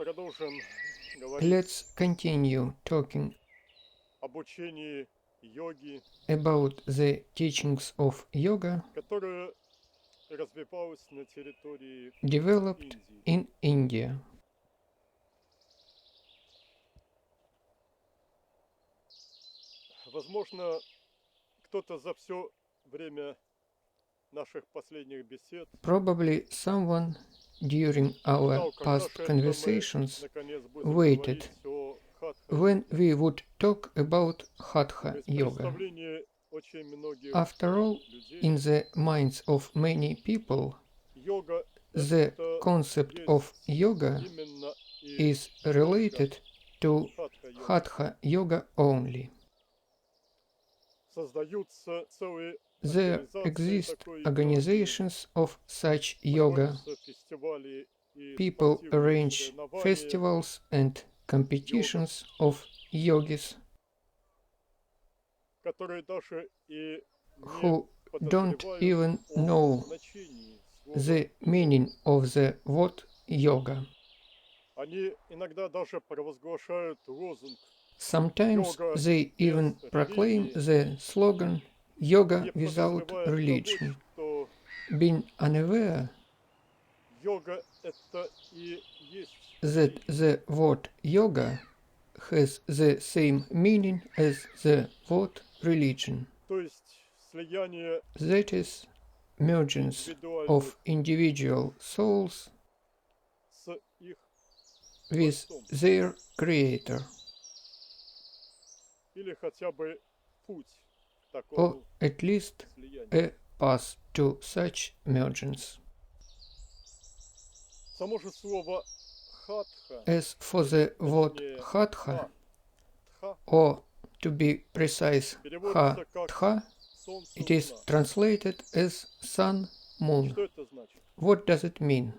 продолжим говорить Let's continue talking об учении йоги, about the teachings of yoga которое развивалось на территории developed Индии. in India. Возможно, кто-то за все время наших последних бесед Probably someone during our ждал, когда past же это мы conversations наконец будем waited говорить о хатха when йоге. we would talk about То Hatha есть yoga. представление очень многих After all, людей, in the minds of many people, йога the это concept of есть yoga именно и is related to хатха йога. Hatha yoga only. Создаются целые There организации exist такой йоги, organizations of such yoga. проводятся фестивали и People спортивные arrange соревнования, festivals and competitions of yogis которые даже и не who don't подозревают even о know значении слова the йога. meaning of the word yoga. Они иногда даже провозглашают лозунг Sometimes «Йога they even без proclaim религии», the slogan yoga не without подозревая religion, того, что being unaware йога это и есть that религия. the word yoga has the same meaning as the word religion. То есть слияние That is, mergence индивидуальных of individual souls с их with Творцом. their creator, Или хотя бы путь к or такому at least слиянию. a path to such mergence. Само же слово хатха, As for the word точнее hatha, тха, or to be precise, переводится как ha-tha, солнце, it is луна. translated as sun, moon. Что это значит? What does it mean?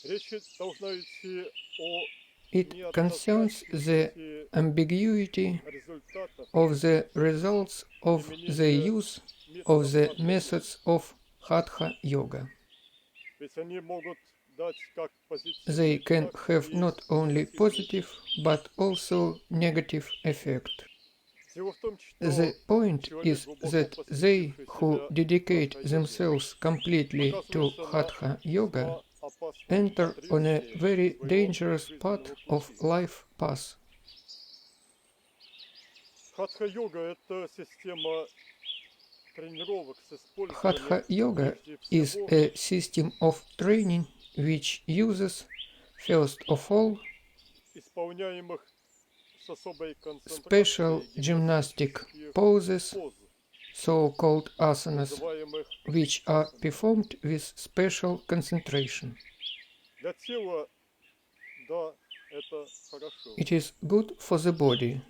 Речь должна идти о It concerns the неоднозначности ambiguity результатов of the results of the применения use of the методов methods of Hatha yoga. Ведь они могут дать как позитивный, They can так have и not only негативный positive эффект. but also negative effect. Дело в том, что The point человек, is глубоко that they посвятивший who себя dedicate хатха-йоге, themselves completely to оказывается на Hatha yoga весьма опасном enter on a отрезке very своего dangerous path жизненного of пути. life path. Хатха-йога – это система тренировок с Hatha использованием yoga прежде is всего a system of training which uses, first of all, исполняемых с особой special концентрацией gymnastic гимнастических poses, поз, so-called asanas, называемых which are асанами. performed with special concentration. Для тела, да, это хорошо. It is good for the body.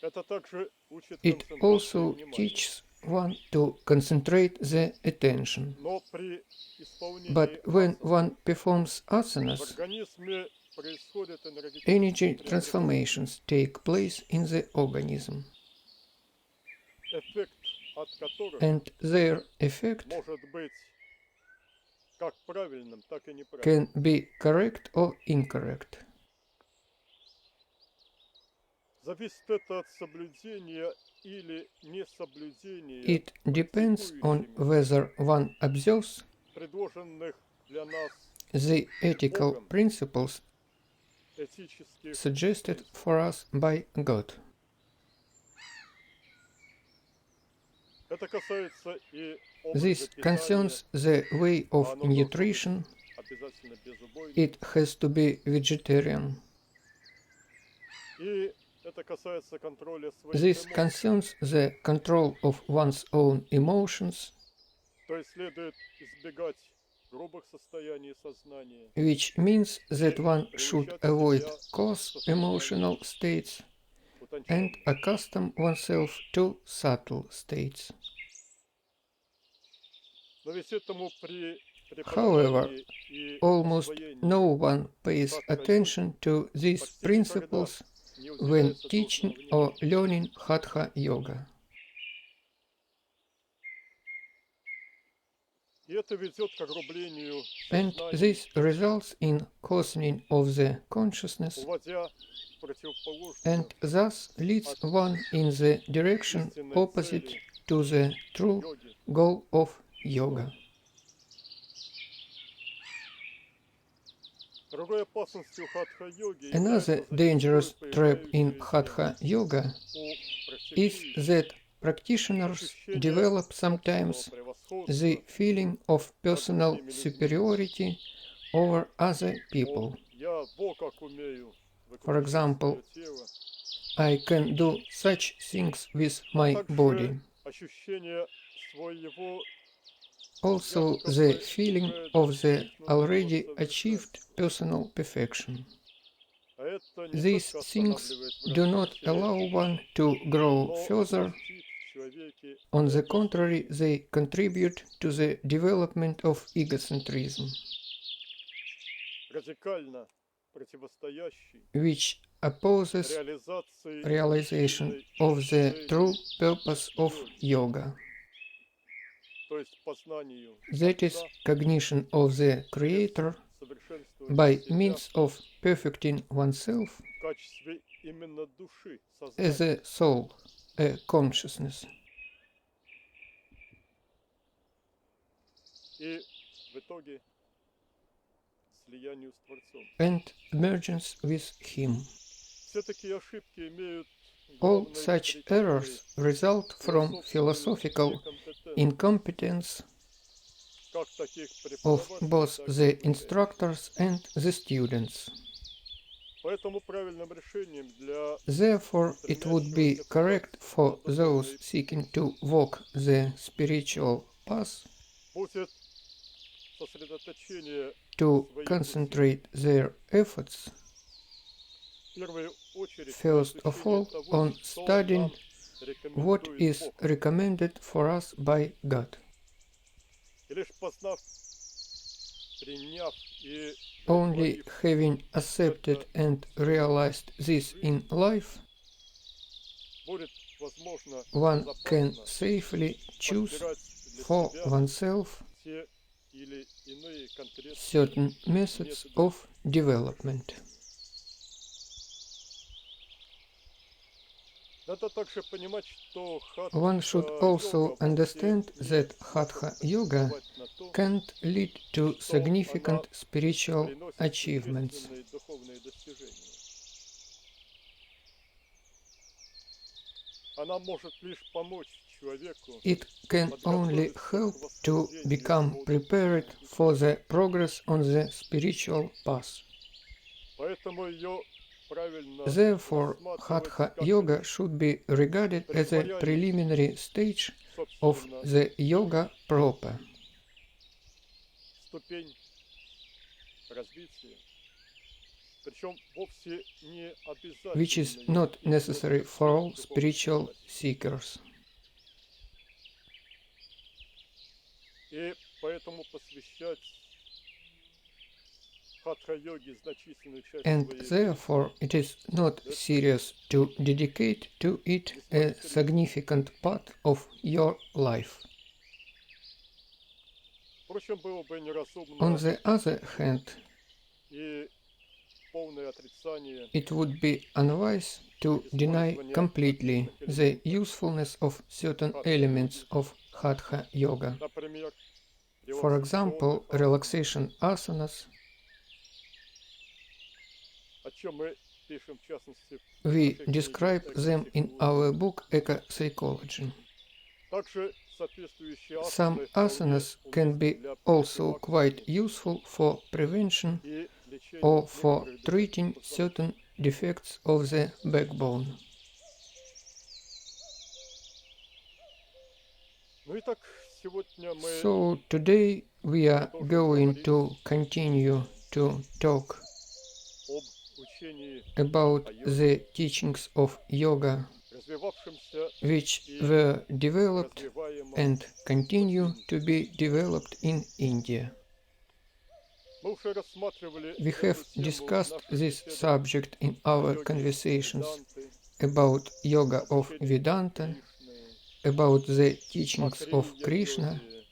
Это также учит It концентрации also внимания. teaches one to concentrate the attention. Но при исполнении But when асан one performs в asanas, организме происходят энергетические energy преобразования. transformations take place in the organism, Эффект от которых and their effect может быть как правильным, так и неправильным. can be correct or incorrect. Зависит это от соблюдения или несоблюдения It depends on whether one observes предложенных для нас the ethical Богом principles этических suggested принципов. for us by God. Это касается и This образа питания, concerns the way а of оно должно быть nutrition. обязательно безубойным. It has to be vegetarian. И это касается контроля своих This эмоций. concerns the control of one's own emotions, То есть следует избегать грубых состояний сознания, which means that one should avoid coarse emotional states and утонченных. accustom oneself to subtle states. Но ведь этому при However, преподавании и almost освоении no one pays attention to these почти никогда principles не when уделяется teaching должного or внимания. learning Hatha yoga. И это ведет к огрублению And сознания, this results in coarsening of the consciousness уводя в противоположную and thus leads one in the direction opposite to the true йоги. goal of yoga. Другой опасностью хатха-йоги Another является dangerous зачастую trap in появляющееся Hatha yoga у is практикующих that practitioners ощущение develop собственного sometimes превосходства the feeling of personal superiority over other мол, people. я во как умею For выкручивать example, свое тело, I can do such things with а my также body. ощущение своего Also, the feeling of the already achieved personal perfection. а это не These только things останавливает do not развитие, allow one to grow но further. растит в человеке On the эгоцентризм. contrary, they contribute to the development of egocentrism, Радикально противостоящий which opposes реализации realization истинной of the цели true purpose of yoga, то есть познанию that is, Отца, cognition of the Creator совершенствовать by себя means of perfecting oneself в качестве именно души, as сознания. a soul, a consciousness, И в итоге слиянию с Творцом. and emergence with Him. Все такие ошибки имеют All главной such причиной errors result from philosophical некомпетентность incompetence как таких of преподавателей, both так и the обучающих. instructors and the students. Поэтому правильным решением для Therefore, it would be correct for those seeking to walk the spiritual path будет сосредоточение to своих concentrate their efforts, в первую очередь на first of изучении all, того, on что studying нам what рекомендует is Бог. recommended for us by God. И лишь познав, приняв и Only претворив having accepted and realized this in life, будет возможно one can безопасно safely choose подбирать для for себя oneself те или иные конкретные certain methods of development. Надо также понимать, что One should also understand that Hatha Yoga can't lead to significant spiritual achievements. духовные достижения. Она может лишь помочь человеку It can only help to become prepared for the progress on the spiritual path. поэтому ее правильно Therefore, рассматривать Hatha как Yoga should be regarded as a preliminary stage of собственно the yoga proper, ступень развития. Причем вовсе не which is обязательно not necessary for all spiritual seekers. И поэтому посвящать хатха-йоге значительную часть And своей жизни therefore it is not serious to dedicate to it a significant part of your life. Впрочем, было бы On неразумно the other hand, и полное отрицание it would be unwise to deny completely the usefulness of certain elements of Hatha Yoga. например, For example, relaxation asanas. о чем мы пишем в частности в We нашей книге describe them in «Экопсихология». our book Eco Psychology. Также соответствующие Some асаны asanas вполне can уместны be для also профилактики quite useful for prevention и лечения or for некоторых treating дефектов certain defects of the backbone. Ну итак, сегодня мы So today we are going to continue to talk об учении, about the teachings of yoga развивавшемся which were developed развиваемом. and continue to be developed in India. Мы уже рассматривали We эту have тему в discussed наших this беседах subject in our йоги conversations Веданты, about yoga of обучении Vedanta, Кришны, about the teachings of Махария Krishna, йоги,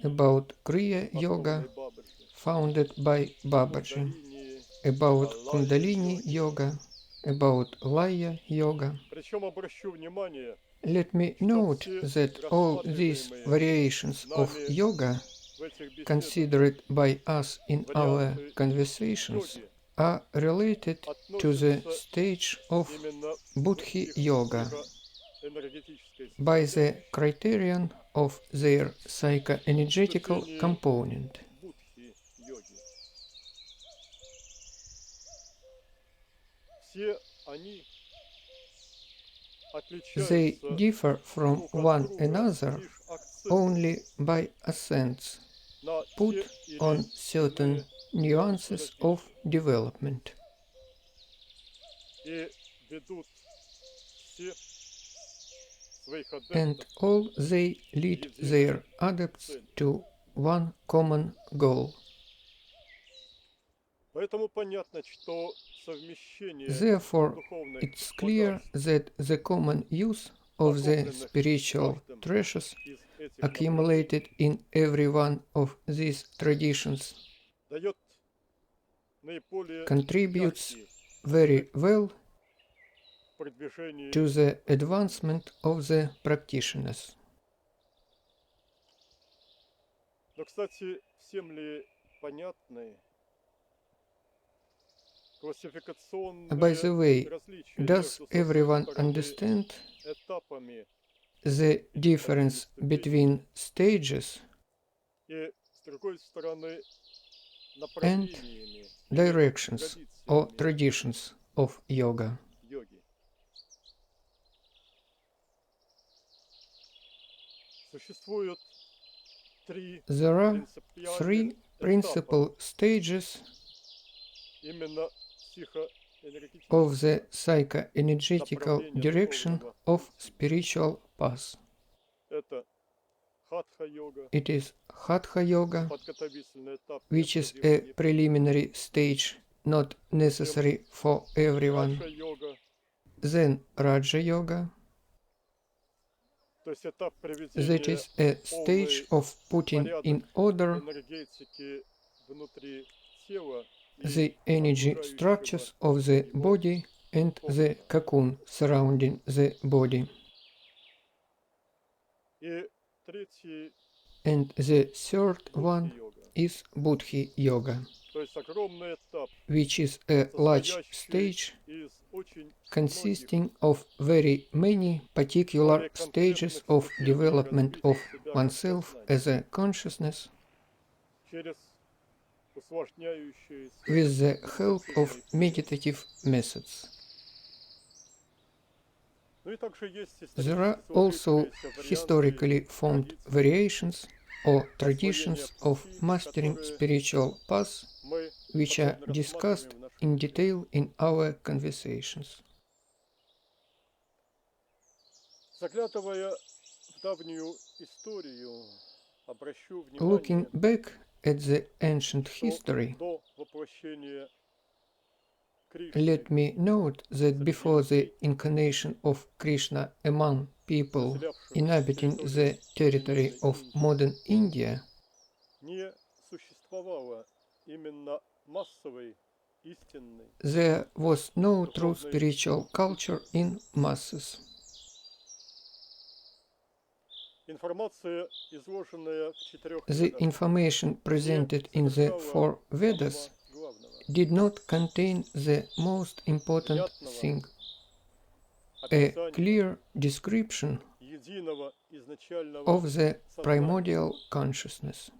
about Kriya Yoga основанной Бабаджи, founded by Babaji, Кундалини, about Лайя Kundalini йоги. Yoga, about Laya Yoga. Причем обращу внимание, Let me что note все that all these рассматриваемые variations of нами yoga в этих беседах considered by us in our варианты conversations йоги are related to the относятся stage of именно Buddhi их Yoga психоэнергетической by the составляющей criterion of their с psychoenergetical точки зрения component. будхи йоги. Все они They отличаются differ from друг от one друга another лишь акцентом only by accents на put те или on иные certain nuances of различия development. и ведут всех своих And адептов all they lead their adepts to one common goal. Поэтому понятно, что совмещение Therefore, духовных it's clear богатств, that the common use of the накопленных spiritual каждым treasures из этих accumulated in every one of these traditions дает наиболее contributes яркие very well в продвижении to the advancement of the practitioners. Но, кстати, всем ли понятны классификационные By the way, различия does между, с одной everyone стороны, understand этапами the difference ступеней between stages и, с другой стороны, and направлениями, directions or традициями traditions of yoga? йоги? Существует три There are принципиальных three этапа principal stages именно of психоэнергетического the psychoenergetical направления direction духовного of пути. spiritual path. Это хатха-йога, It is Hatha Yoga, подготовительный этап, which is a необходимый не preliminary stage not necessary for everyone. раджа-йога, Then Raja Yoga, то есть этап that приведения is a stage of putting in order энергетики внутри тела и the energy окружающего structures of the его body and the cocoon surrounding the body. И третий And the third one будхи-йога, is Buddhi Yoga, то есть огромный этап, which is a large состоящий stage из очень многих consisting of very many particular stages of development of oneself as a consciousness через усложняющиеся with the help of медитативные meditative methods. Ну и также есть There are исторически also сложившиеся historically варианты formed традиций, variations or освоения traditions of пути, mastering которые spiritual paths мы which are подробно discussed рассматриваем в нашей in беседе. detail in our conversations. Заглядывая в давнюю историю, обращу Looking внимание, back at the ancient что history, до воплощения Кришны let me note that before the incarnation of Krishna among people inhabiting the territory of modern India, не существовало именно массовой, истинной, there was no true spiritual culture in masses. информация, изложенная в четырех The ведах, information presented in the four Vedas главного, did not contain the most important thing, a описание clear description единого изначального of the сознания, primordial consciousness,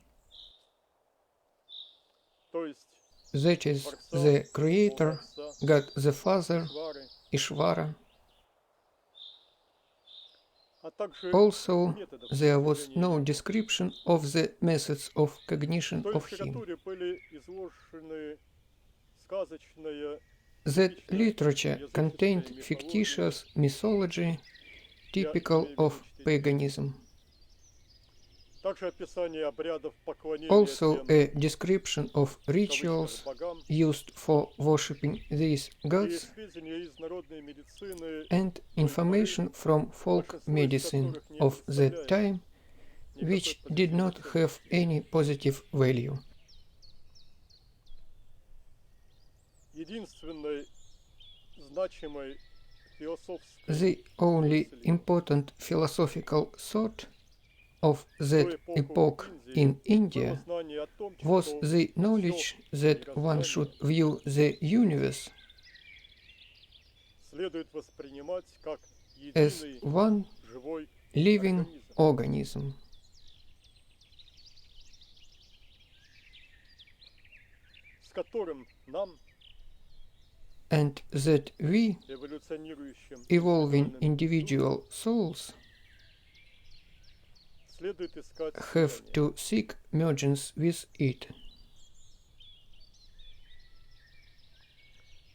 то есть that is, Творца, the Бога Creator, Отца, God the Father, Ишвары, Ishvara. а также Also, методов there was постижения no его. description of the methods of В cognition той of Him. литературе были изложены сказочная, That типичная literature языческая contained мифология, fictitious mythology typical of paganism. также описание обрядов поклонения Also, тем a description of в кавычках rituals богам used for worshipping these и gods сведения из народной медицины, and information from folk большинство из medicine которых не of that представляет time, which did not have any positive value. Единственной значимой философской The only important philosophical thought of that epoch in India было знание о том, was что the knowledge that one should view the universe следует воспринимать как as единый one живой living организм, organism, с которым нам, and that we, эволюционирующим evolving индивидуальным individual souls, следует искать have слияние. to seek mergence with it.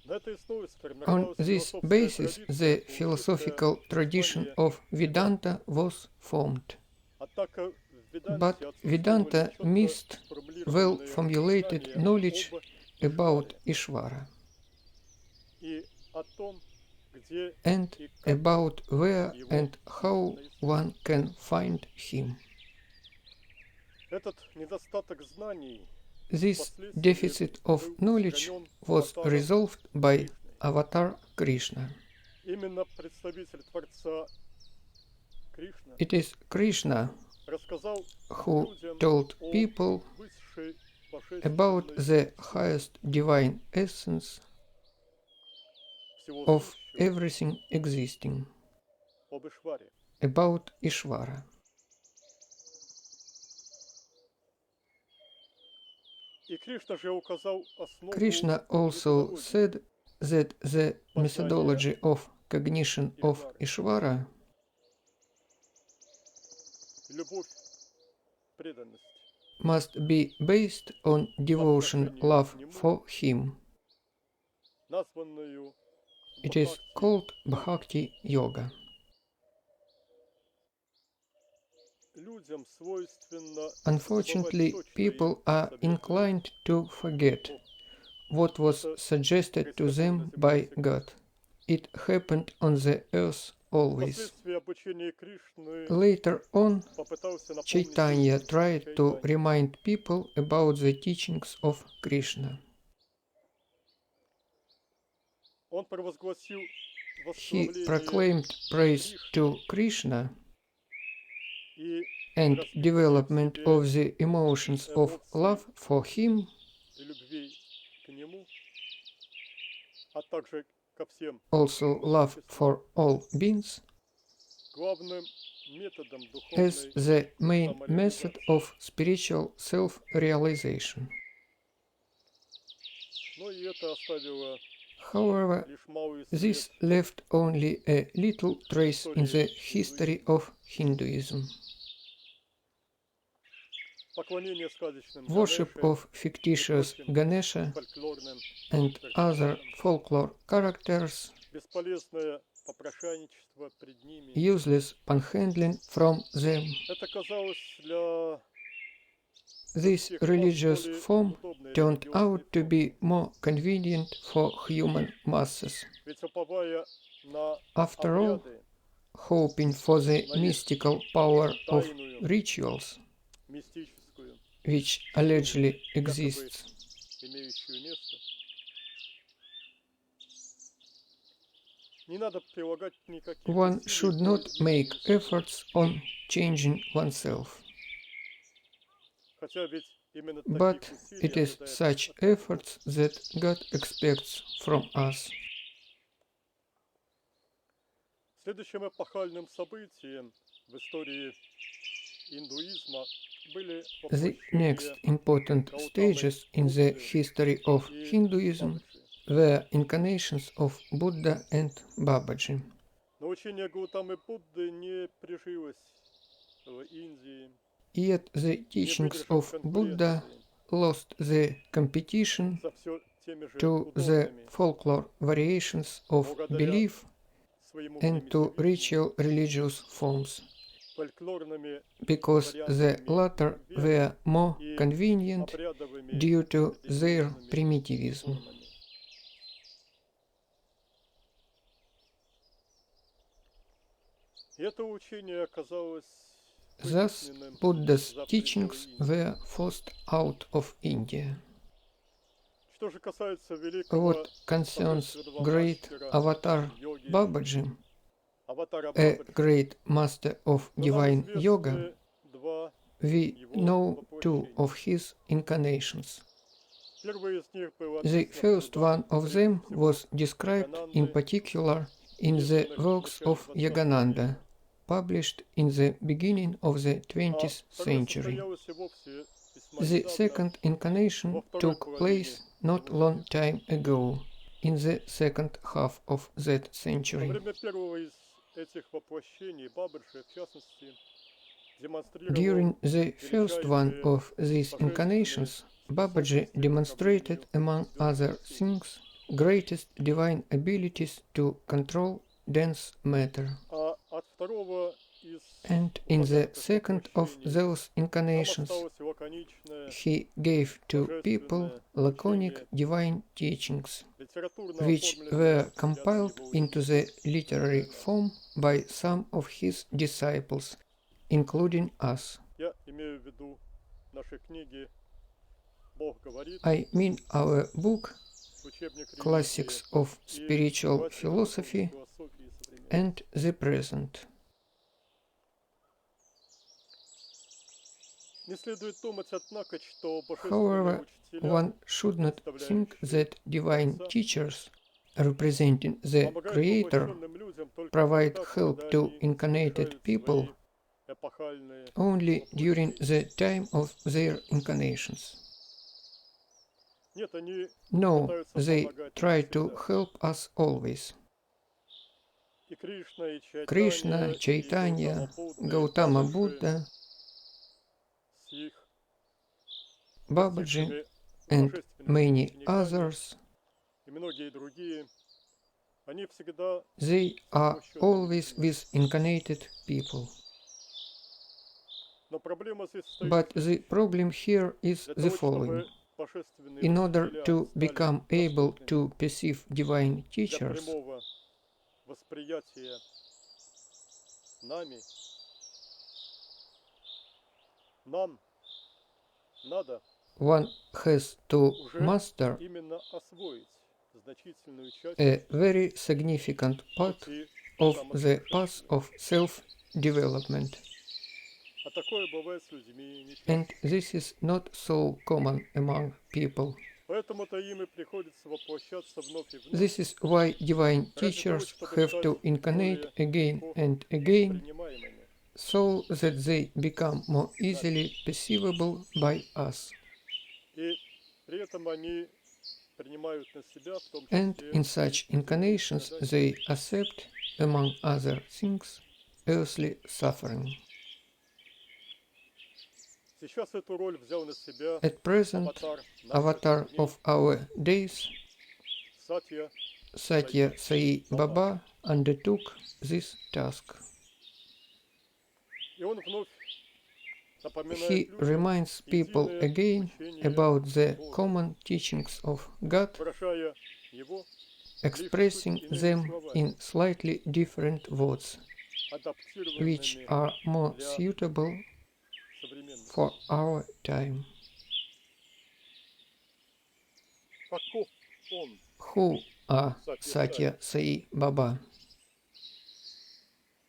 На этой основе On сформировалась this философская basis, традиция, the получившая philosophical tradition название of Vedanta was formed. Однако в But Веданте Vedanta отсутствовали четко missed well сформулированные formulated знания knowledge об about Ишваре Ishvara и о том, где and и как about where его and how можно искать. one can find him. Этот недостаток знаний This впоследствии deficit of был knowledge устранен was аватаром resolved by Кришны. Avatar Krishna. Именно представитель Творца Кришна It is Krishna рассказал who людям told о people высшей about божественной the highest divine essence всего of сущего, everything existing, об Ишваре. about Ishvara. И Кришна же указал основу Krishna also методологии said that the methodology of cognition of Ishvara, любовь, преданность, must be based on devotion, love for him. названную It is Бхакти. called Bhakti Yoga. Людям свойственно Unfortunately, забывать то, что people им are советует inclined to forget Бог. what was suggested to them by God. It happened on the earth always. Впоследствии обучения Кришны Later on, попытался напомнить Chaitanya ученикам tried to Чайтаньи. remind people about the teachings of Krishna. Он провозгласил He восславление proclaimed praise to Krishna и and развитие development в себе of the emotions of love for him и любви к нему, а также ко всем also love for all beings, главным методом as духовной the main method самореализации. of spiritual self-realization. Но и это оставило However, лишь малый this след left only a little trace in the history of Hinduism. поклонение сказочным Worship Ганеше of fictitious прочим Ganesha фольклорным and other персонажам, folklore characters, бесполезное попрошайничество пред ними. useless panhandling from them. Это казалось для This всех масс religious более form удобной turned религиозной out to формой. be more convenient for human masses. Ведь уповая на After all, обряды, hoping for the mystical power of тайную, rituals, мистическую, which allegedly якобы exists, имеющую место, не надо прилагать никаких one усилий should по not make изменению себя. efforts on changing oneself. Хотя ведь именно But таких усилий it is ожидает such от нас Бог. efforts that God expects from us. Следующим эпохальным событием в истории индуизма были The next воплощение important Гаутамы stages in the Будды history of и Hinduism Бабаджи. were incarnations of Buddha and Babaji. Но учение Гаутамы Будды не прижилось в Индии, Yet the не teachings выдержал of Buddha конкуренции lost the competition со все теми же to the удобными, folklore variations of благодаря belief своему and to примитивизму, ritual religious forms, фольклорными because the вариантами latter веры were more и convenient обрядовыми due to their религиозными primitivism. формами. И это учение оказалось Thus, Buddha's teachings were forced out of India. Что же касается великого What concerns божественного great мастера avatar йоги, Babaji, аватара a Бабаджи, great master of то нам divine yoga, известны два we его know two воплощения. of his incarnations. Первое из них было The описано в first трудах one of them was described in Ягонанды, particular in the изданных в works начале of 20 Yagananda, века. published in the beginning of the А 20th второе century. состоялось и вовсе весьма The недавно, second incarnation во второй took половине place not этого long века. time ago, in the second half of that Во century. время первого из этих воплощений Бабаджи, в частности, демонстрировал During the first one величайшие of these incarnations, Babaji demonstrated, among other things, greatest divine abilities to control dense matter. А от второго из And in the упомянутых second of воплощений those нам incarnations, осталось лаконичное he gave to people laconic divine teachings, литературно which оформленное were взгляд compiled его into учеников. the literary form by some of his disciples, including us. Я имею в виду наши книги «Бог говорит», I mean our book, учебник Classics религии of и Spiritual классика Philosophy, духовной философии современной. and the present. Не следует думать, однако, что божественные However, учителя, one should not think that divine teachers, representing the помогают Creator, воплощенным людям только provide тогда, help когда to они incarnated совершают people свои эпохальные only during воплощения. the time of their incarnations. Нет, они No, пытаются they помогать try нам to всегда. help us always. И Кришна, и Krishna, Чайтанья, Chaitanya, и Gautama Бабаджи Buddha, с их Babaji, достигшими and божественными many учениками others, и многие другие, они всегда they с are воплощенными always людьми. with incarnated people. Но проблема здесь стоит But the problem here is для the того, following. чтобы божественные In order учителя to стали become able доступными to perceive divine для teachers, прямого восприятия нами, нам надо one has to уже master именно освоить значительную часть a very significant part пути of the path самосовершенствования. of self-development. А такое бывает с людьми не And часто. this is not so common among people. Поэтому-то им и приходится воплощаться вновь и вновь, This is why divine ради того, teachers чтобы have стать to incarnate более again легко and again воспринимаемыми. so that they become more easily perceivable by us. И при этом они принимают на себя, в том And числе, in such incarnations they accept, among other things, earthly suffering. Сейчас эту роль взял на себя At present, аватар avatar наших of our days, Сатья, Satya Sai Baba, undertook this task. и он вновь He напоминает людям reminds people единое again учение about the Бога, common teachings of God, выражая его, expressing them in slightly different words, which адаптированными are more для suitable современности. for our time. Каков он, Who are Satya Sai Baba?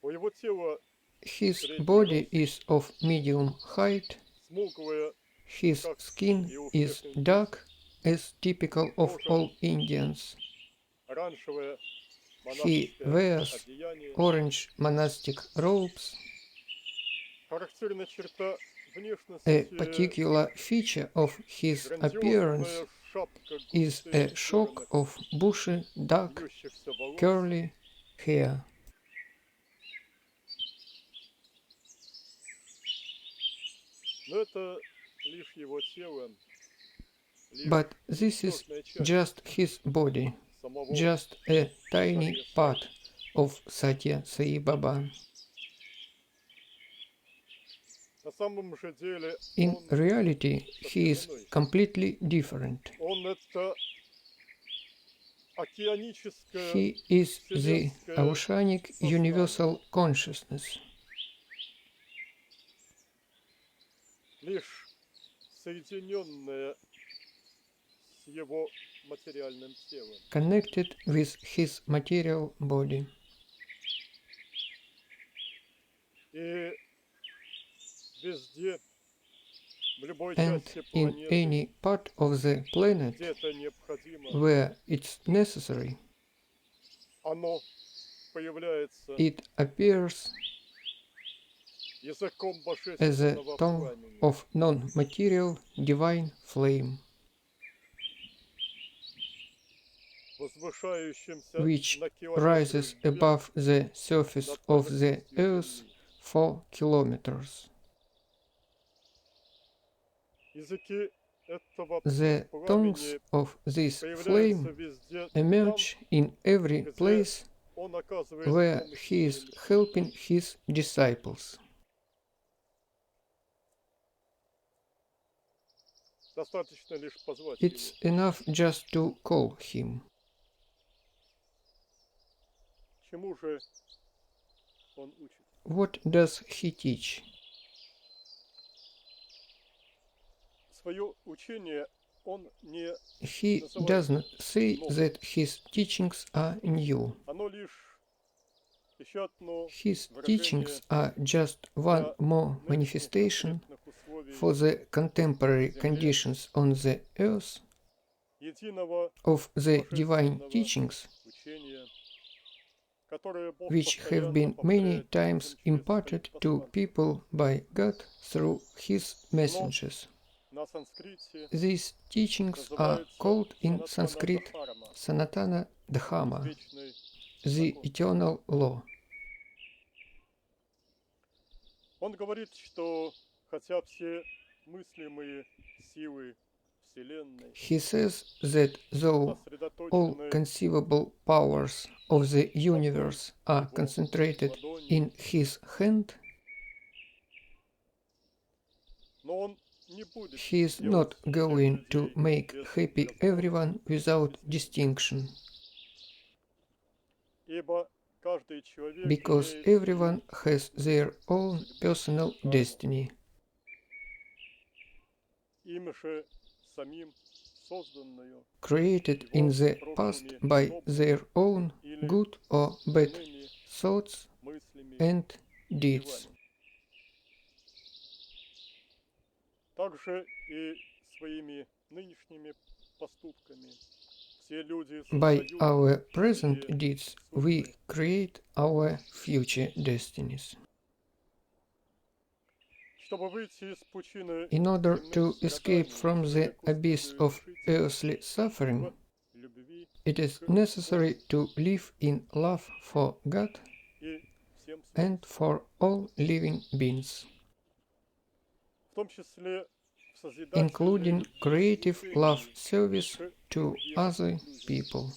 у его тела His body is of medium height, смуглое, his skin is dark, as typical of all Indians. оранжевое He монашеское wears одеяние. orange monastic robes. Характерная черта A внешности particular feature of his appearance грандиозная шапка is a густых shock черных of bushy, dark, вьющихся волос, curly hair. но это лишь его тело, лишь But this is ничтожная часть just his body, самого just a tiny part of Satya Sai Baba. На самом же деле In он reality, he is completely different. это океаническое He is the oceanic universal consciousness. лишь соединенное с его материальным телом. connected with his material body. И везде, в любой And части in планеты, any part of the planet где это необходимо, where it's necessary, оно появляется it appears языком as a божественного tongue пламени, of non-material divine flame, возвышающимся which на километры rises вверх above the surface над of the поверхностью earth Земли. 4 kilometers. Языки этого The tongues пламени of this появляются flame везде там, emerge in every где place он оказывает where помощь he is своим helping his disciples. Достаточно лишь позвать It's его. enough just to call him. Чему же он учит? What does he teach? Свое учение он не He does not say that his teachings are new. оно лишь еще одно His выражение teachings are just one more нынешних manifestation конкретных условий for the contemporary conditions on the earth единого of the divine божественного teachings, учения, которое Бог which have постоянно been many повторяет times через imparted своих to посланцев. people by God through his messengers. На санскрите These teachings are called in Sanskrit Санатана Sanatana Дхарма, Dharma, вечный the закон. eternal law. Он говорит, что хотя все мыслимые силы Вселенной He says that though all сосредоточены conceivable powers of the universe are concentrated in his hand, но он не будет he is делать not всех going to людей make без happy разбора, everyone without distinction, ибо каждый человек because имеет everyone свою has their own судьбу, personal карму. destiny, Им же самим созданную created in the past by their own good or bad иными thoughts мыслями and и deeds. делами. Также и своими нынешними поступками все люди By создают our present себе deeds, we судьбы. create our future destinies. Чтобы выйти из пучины In order to земных escape страданий, from the человеку abyss следует of жить earthly suffering, в любви it is necessary to live in love for God и всем and for all living beings, в том числе в созидательной including creative служении love service к to другим other людям. people.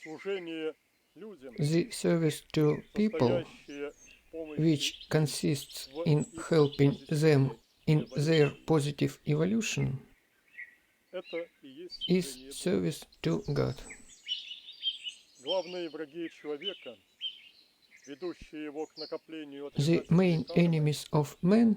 Служение людям, The service to people, состоящее в помощи which consists в in их helping them позитивной in their эволюции, positive evolution, это и есть is служение Богу. service to God. Главные враги человека, ведущие его к накоплению The отрицательной main кармы, enemies of man,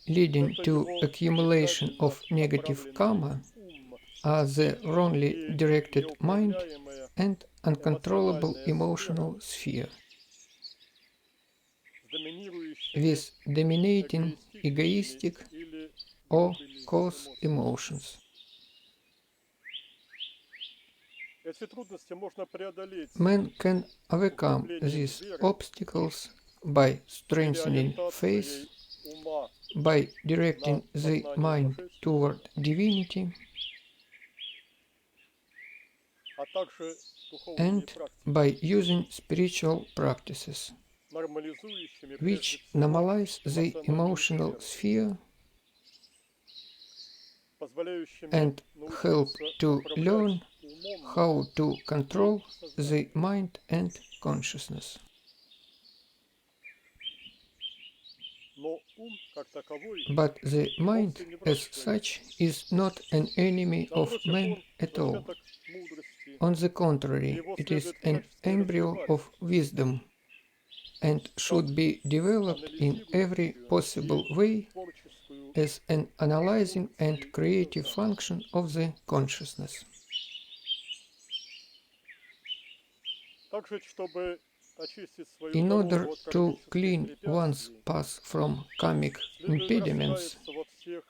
leading это to его accumulation неправильно of negative направленный karma, ум are the wrongly и directed mind неуправляемая and uncontrollable эмоциональная emotional sphere, с доминирующими with dominating эгоистическими egoistic или or глупыми coarse эмоциями. emotions. Эти трудности можно преодолеть Man can overcome укреплением these веры obstacles by или strengthening faith, ориентацией ума by directing на the познание mind божественного, toward divinity, а также духовными and практиками, by using spiritual practices, нормализующими прежде which всего normalize the эмоциональную emotional сферу, sphere позволяющими and help научиться to управлять learn умом how to и control the сознанием. mind and consciousness. Но ум как таковой But the mind вовсе не враг as человека. such is not an enemy of Напротив, man он at all. зачаток мудрости, On the contrary, it is an embryo of wisdom, and should be developed in every possible way творческую as an analyzing and creative function of the consciousness. также, чтобы очистить свою In дорогу order от to кармических clean one's препятствий, path from karmic следует impediments, раскаяться во всех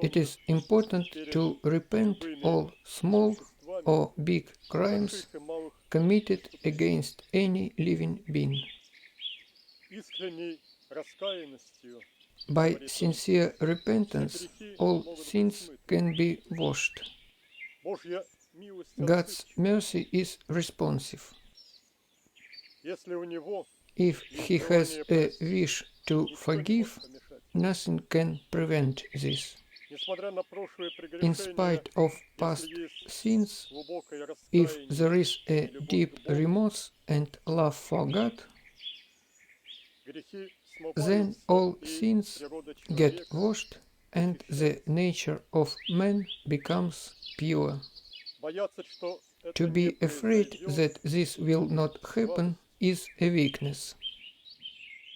it совершенных is important перед to repent любыми all small существами, or big crimes больших и малых committed преступлений. against any living being. Искренней раскаянностью, By говорит он, sincere все repentance, грехи all могут быть sins смыты. can be washed. Божья милость God's отзывчива. mercy is responsive. Если у него If есть he has желание a простить, wish to ничто не forgive, может помешать. nothing can prevent this. Несмотря на прошлые In прегрешения, spite of past если есть sins, глубокое if раскаяние there is и a любовь deep к Богу, remorse and love for God, грехи then смываются, all и sins природа get человека washed and the nature of man becomes pure. боятся, что это To не be afraid произойдет. that this will not happen is a weakness.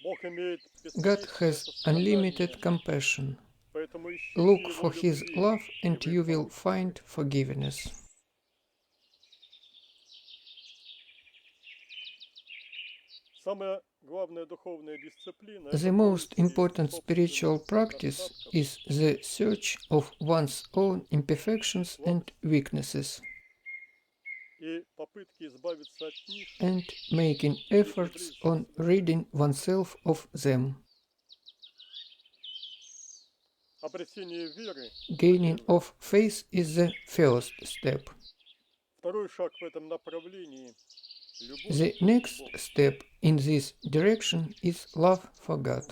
Бог имеет God бесконечное has сострадание, unlimited compassion. поэтому ищите Look Его for His любви, love и and вы you will получите. find forgiveness. Самая главная духовная дисциплина – The most important spiritual practice is the search of one's own imperfections and weaknesses и попытки избавиться от них, and making efforts on ridding oneself of them. обретение веры. Gaining of faith is the first step. Второй шаг в этом направлении – любовь The к next Богу. step in this direction is love for God.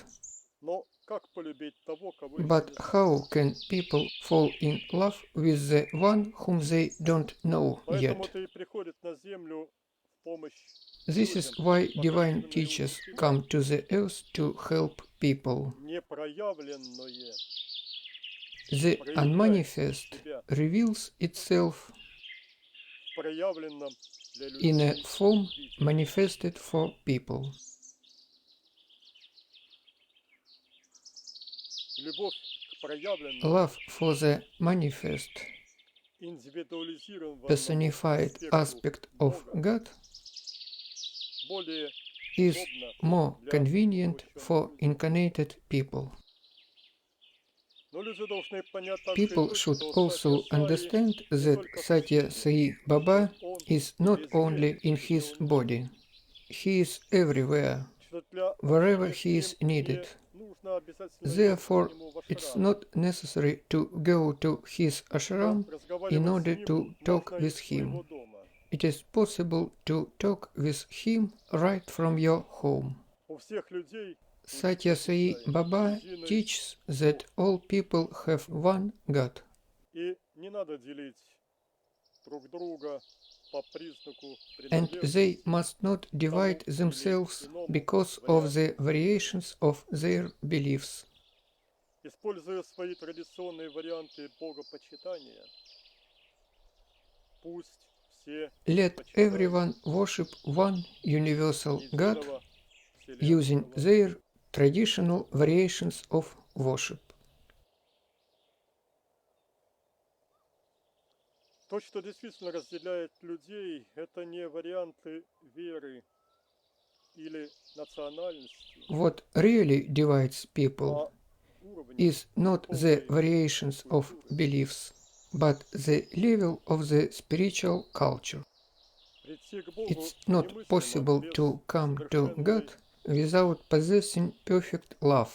Но как полюбить того, кого еще But не знают? how can people fall in love with the one whom they don't know yet? Поэтому-то и приходит на землю в помощь This is людям why divine божественные teachers учителя, come to the earth to help people. непроявленное The unmanifest себя reveals itself в проявленном для in a людей form виде. manifested for people. Любовь к проявленному, Love for the manifest, индивидуализированному personified аспекту aspect of Бога God более is удобна more для convenient порабощенных for людей. incarnated people. Но люди должны понять также и People то, should что also Сатья Саи understand не that только Satya Sai Baba он is not везде, only in где his он body, he is everywhere, что для wherever общения he с is ним needed. не нужно обязательно ехать Therefore, к нему в it's ашрам. not necessary to go to his Но ashram in разговаривать order с ним to talk можно with из своего him. дома. It is possible to talk with him right from your home. У всех людей Satya Sai Baba teaches that all people have one God, и не надо делить друг друга по признаку and they принадлежности must not divide themselves because of the variations of their beliefs. Используя свои традиционные варианты богопочитания, пусть все Let почитают everyone worship one universal God единого using вселенского their traditional variations of worship. То, что действительно разделяет людей, это не варианты веры или национальности, What really divides people а уровень is not the духовной variations of культуры. beliefs, but the level of the spiritual culture. Прийти к Богу It's not немыслимо possible без to come to совершенной, God without possessing perfect love,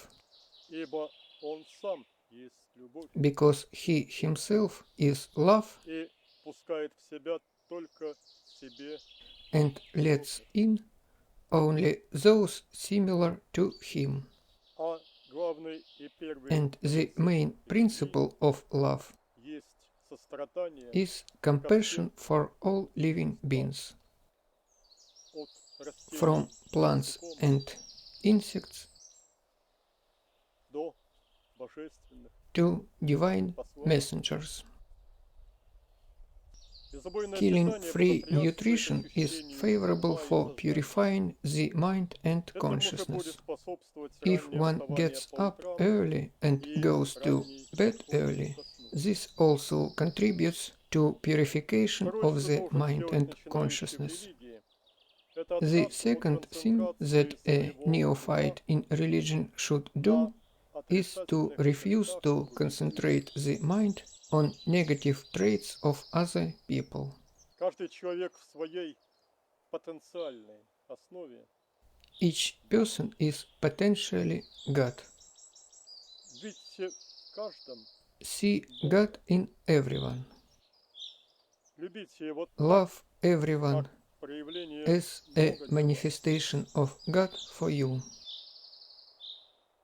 ибо Он сам есть любовь because He Himself is love и пускает в себя только себе and lets in only those similar to Him. а главный и первый And the принцип main любви principle of love есть сострадание is compassion for all living beings, от растений from plants насекомых and insects до божественных to divine посланцев. messengers. Безубойное Killing питание free благоприятствует nutrition is очищению favorable ума и for сознания. purifying the mind and Этому же будет consciousness. способствовать If раннее one вставание gets по up утрам early and и goes to ранний bed отход early, ко сну. this also contributes to purification Второе, of что the должен mind сделать and начинающий в consciousness. религии, это The отказываться от second thing that концентрации a своего neophyte in religion should do на is to отрицательных refuse чертах to других людей. concentrate the mind on negative traits of other people. Каждый человек в своей потенциальной основе Each person is potentially God. видите в каждом, See God in everyone. любите его так, Love everyone как проявление as a Бога для вас. manifestation of God for you.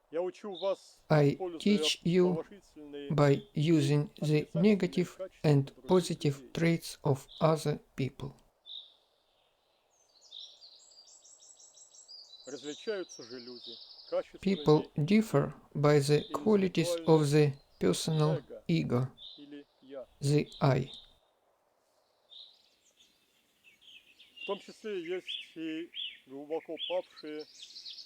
Я учу вас, I используя teach you положительные by using the negative and positive traits of other people. различаются же люди People качествами differ by the qualities of the personal ego, или я, the I. в том числе есть и глубоко павшие,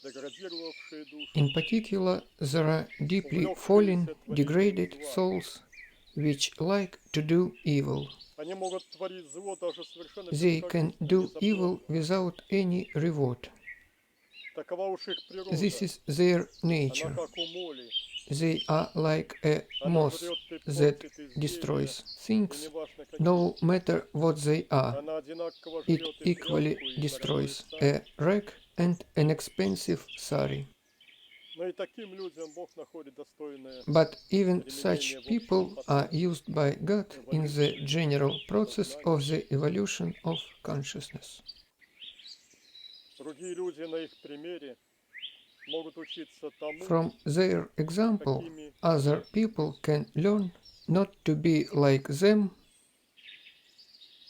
деградировавшие души, In particular, there are deeply fallen, degraded souls which like to do evil. они могут творить зло даже совершенно They can бескорыстно, do evil беззаботно. without any reward. Такова уж их природа. This is their Она nature. как у моли. They are like a Она moth жрет и that портит изделия, destroys и things, неважно какие. no matter what they are. Она одинаково It жрет и equally тряпку, и destroys дорогой a rag and an expensive sari. Но и таким людям Бог находит достойное But even such people are used by God in the general process of the evolution of consciousness. другие люди на их примере могут учиться тому, From their example, какими other people can learn not to be like them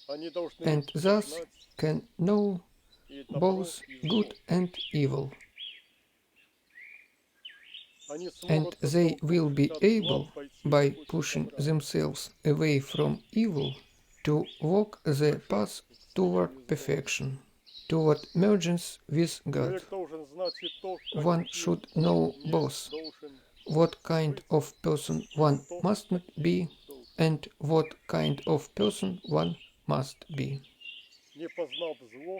они должны and thus знать can know и добро, both и good зло. and evil. Они And смогут, they will be оттолкнувшись от зла, able, пойти by по пути pushing добра. themselves away from evil, to walk the path toward perfection, toward mergence with God. Человек должен знать и то, One каким should он know не both должен what kind of person one то, must not каким be должен. and what kind of person one must be. Не познав зло,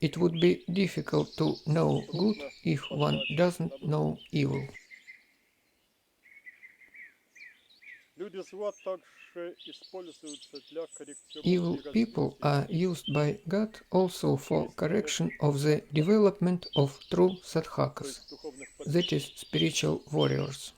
It would be difficult to know good if one doesn't know evil. люди зла также используются для корректировки Evil people развития are used by God also for correction of the development of true то sadhakas, есть духовных that is, подвижников. spiritual warriors.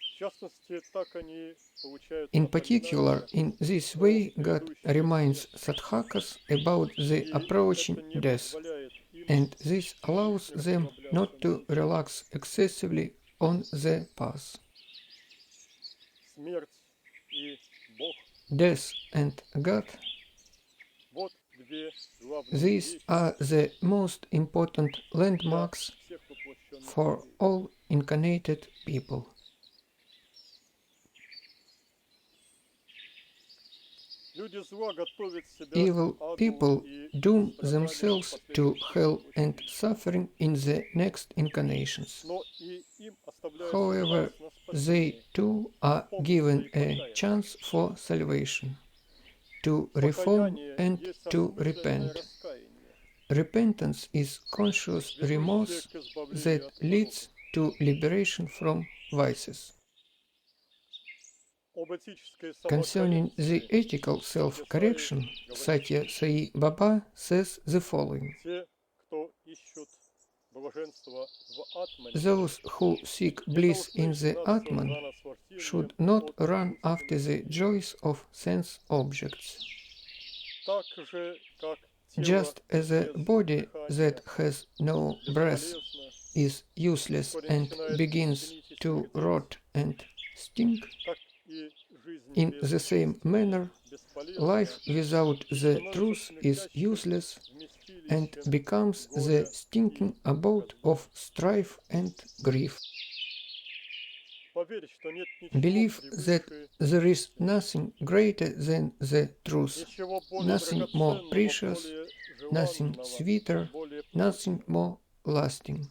В частности, так они получают In particular, напоминание in this way, God reminds sadhakas about the и approaching это не death, позволяет им and this allows them not to расслабляться. relax excessively on the path. Смерть и Бог Death and God, – вот две главные these вещи are the most important для landmarks всех воплощенных for людей. all incarnated people. Люди зла готовят себя Evil к аду people и doom страданиям themselves в to последующих hell and воплощениях. suffering in the next incarnations. Но и им оставляется However, шанс на they спасение. too are given a chance for salvation, to reform Покаяние and есть to осмысленное repent. раскаяние, Repentance is conscious remorse ведущее к избавлению that от leads пороков. to liberation from vices. Об этической Concerning the самокоррекции ethical self-correction, Satya Sai Baba says the following. те, кто ищут блаженство в атмане, Those who seek не bliss должны in the гнаться Atman за наслаждением should not от run after the чувственных joys of sense objects. так же, как тело Just as a без body дыхания that has no breath бесполезно, is useless вскоре and начинает begins гнить и to смердеть, rot and stink, так и жизнь in без the same manner, бесполезна, life without the становится truth is смердящим useless and вместилищем becomes the горя stinking и abode разлуки. of strife and grief. Поверь, что нет ничего Believe that превыше There is nothing greater than the truth, ничего более nothing more драгоценного, precious, более nothing желанного, sweeter, более nothing полезного. more lasting.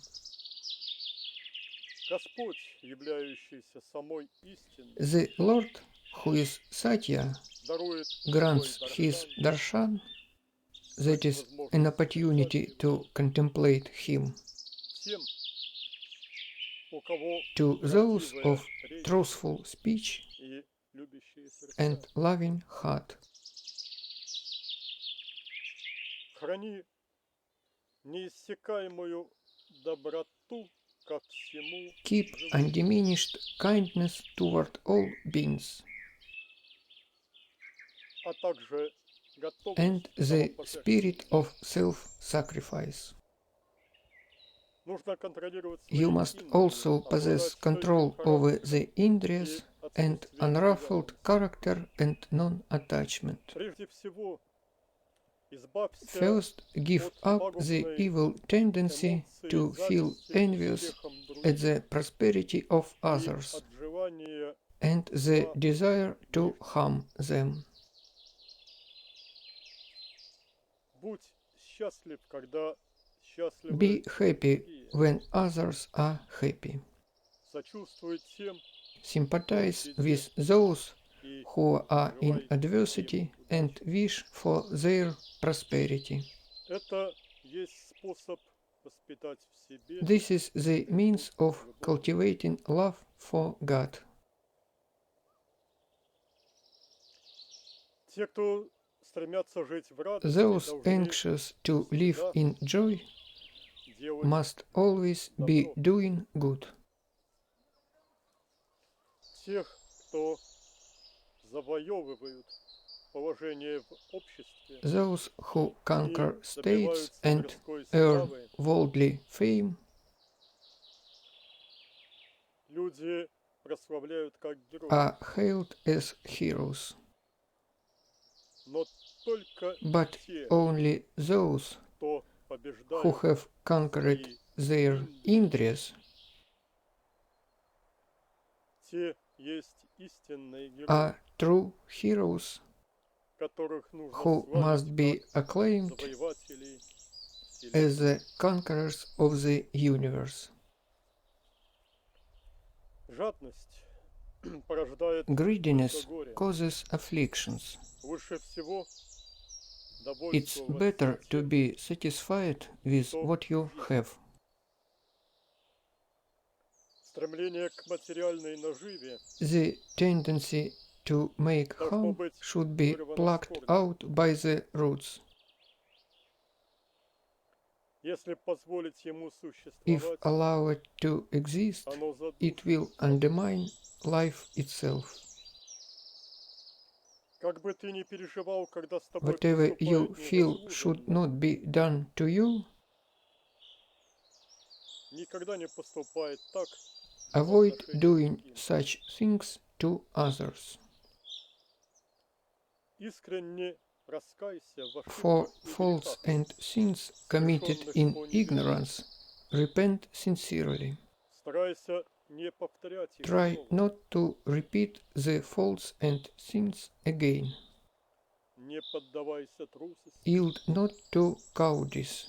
Господь, являющийся самой истиной, The Lord, who is Satya, дарует grants свой his даршан, darshan, that is, an opportunity to contemplate him, тем, у кого to those правдивая of речь truthful speech и любящие сердца. and loving heart. Храни неиссякаемую доброту ко всему Keep живому, undiminished kindness toward all beings, а также and готовность the к spirit самопожертвованию. of self-sacrifice. Нужно контролировать свои You must индрии, also possess обладать control стойким over характером the indriyas и and отсутствием unruffled привязанности. character and non-attachment. Прежде всего, избавься First, give от up the пагубной evil tendency эмоции to feel зависти к envious успехам at других the prosperity of и others от желания and the зла desire to ближнему. harm them. Будь счастлив, когда счастливы Be happy другие. when others are happy. Сочувствуй тем, Sympathize кто в with беде, those и who are in желай adversity им and удачи. wish for their prosperity. Это есть способ воспитать в себе This is the means of любовь к Богу. cultivating love for God. Те, кто стремятся жить в радости, Those должны anxious to live всегда in joy делать must always be добро. doing good. Тех, кто завоевывают положение в обществе Those who и conquer states добиваются and мирской earn славы, worldly fame люди прославляют как героев. are hailed as heroes. Но только But те, only those кто who побеждают have conquered свои their indriyas те есть истинные герои, are true heroes которых нужно who must славить be как acclaimed завоевателей as вселенной. the conquerors of the universe. Жадность порождает Greediness только горе. causes afflictions. Лучше всего It's довольствоваться better to тем, be satisfied with что what you есть. have. Стремление к материальной наживе The tendency to make должно harm быть should be вырвано с plucked корнем. out by the roots. Если позволить ему If существовать, allow it to exist, оно it задушит will нас. undermine life itself. Как бы ты ни переживал, когда с тобой Whatever you поступают feel should незаслуженно, not be done to you, никогда не поступает так в avoid отношении к doing другим. such things to others. Искренне раскайся в For ошибках и faults грехах, and sins committed совершенных in по неведению. ignorance, repent sincerely. Старайся не повторять их Try снова. not to repeat the faults and sins again. Не поддавайся трусости Yield not to cowardice.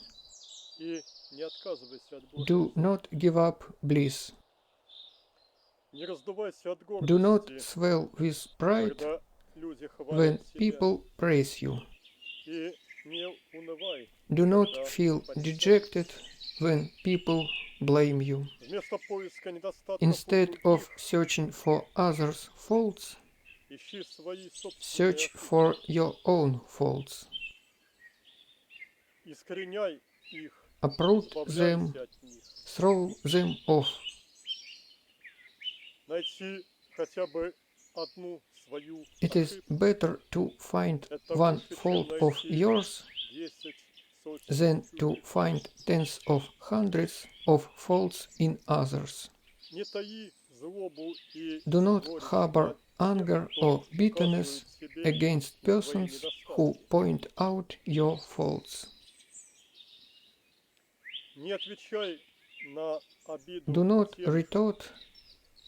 и не отказывайся от Do блаженства. not give up bliss. Не раздувайся от Do not гордости, swell with pride когда люди when хвалят себя, people praise you. и не унывай, Do not когда feel порицают. dejected when people blame you. Вместо поиска недостатков у Instead of других, searching for others' faults, ищи свои собственные search ошибки. for your own faults. Искореняй их, Uproot them, избавляйся от них. throw them off. Найти хотя бы одну свою It is ошибку. better to find Это one лучше, чем fault of найти yours 10 сотен than to чужих. find tens of hundreds of faults in others. Не таи злобу и Do not горечь harbor от тех, anger кто or bitterness указывает себе against на твои persons недостатки. who point out your faults. Не отвечай на обиду Do not тем, retort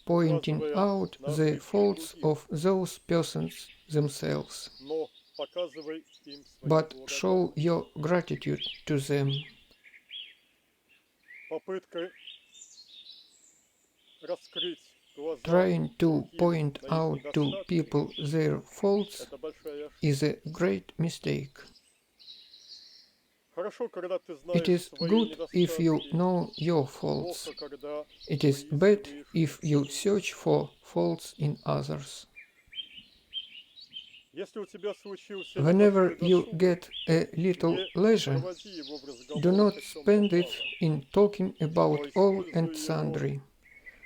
pointing out the faults of those persons themselves, но показывай им свою but благодарность. show your gratitude to them. Попытка раскрыть глаза Trying to другим point на их out to недостатки people their faults — это большая ошибка. is a great mistake. Хорошо, когда ты It знаешь is свои good if you недостатки, know your faults. плохо, когда It is bad выискиваешь if you их. search for faults in others. Если у тебя случился Whenever небольшой you досуг, get a little не leisure, проводи его в do not разговорах, о чем spend it попало, in talking about но all используй and его sundry,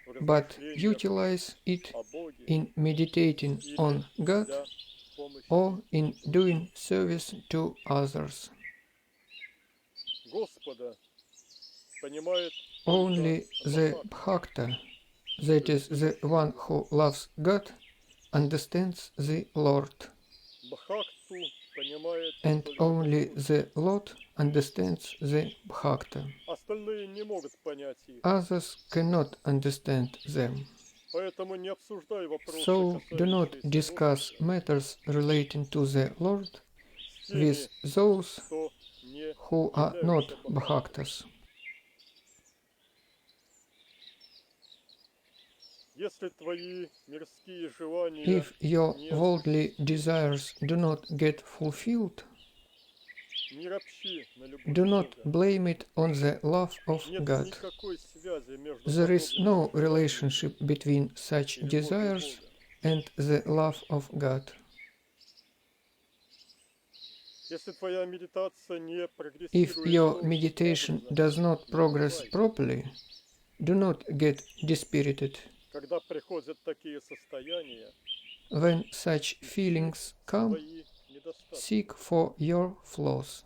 в but размышлениях utilize it о Боге in meditating или on God для помощи or in другим. doing service to others. Господа понимает Only только the Бхакта. Bhakta, that is the one who loves God, understands the Lord, Бхакту понимает and только only Господь. the Lord understands the Bhakta. Остальные не могут понять их. Others cannot understand them. Поэтому не обсуждай вопросы, So do not касающиеся discuss Господа, matters relating to the Lord с with теми, those кто не who are not являются Бхактами. Bhaktas. Если твои мирские желания If your не worldly desires do not get fulfilled, не ропщи на любовь do not Бога. blame it on the love of Нет God. никакой связи между There is подобными no желаниями relationship between such и любовью desires Бога. and the love of God. Если твоя медитация не If прогрессирует your должным meditation образом, does not не progress унывай. properly, do not get dispirited. Когда приходят такие состояния, When such feelings come, свои недостатки. seek for your flaws.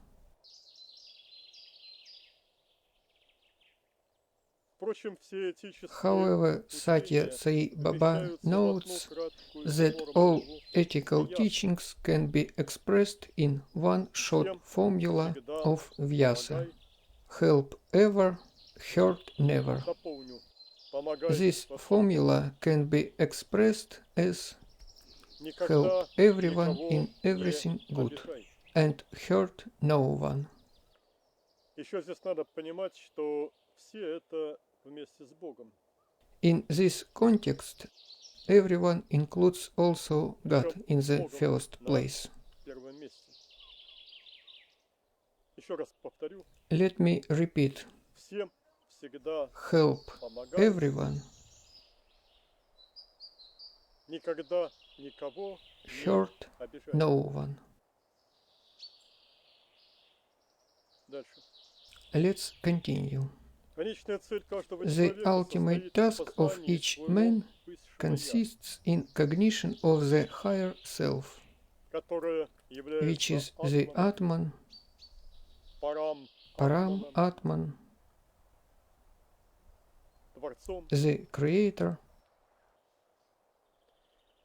Впрочем, все этические However, Satya учения Sai Baba помещаются в одну notes краткую that формулу all ethical Vyasa. teachings can be expressed in one short Всем formula всегда of Vyasa. помогай. Help ever, hurt never. Дополню. Помогай This во всем. formula can be expressed as Никогда help everyone никого in не everything good обижай. and hurt no one. Еще здесь надо понимать, что все это вместе с Богом. In this context, everyone includes also God in the first place. В первом месте. Еще раз повторю. Let me repeat, Всем всегда help помогай. everyone, Никогда никого не hurt обижай. no one. Дальше. Let's continue. Конечная цель каждого The человека ultimate состоит в task of познании each своего man высшего consists in cognition of the higher self, «Я», которое which является is the Атманом, Atman, Парам, Param Atman, Творцом. the Creator.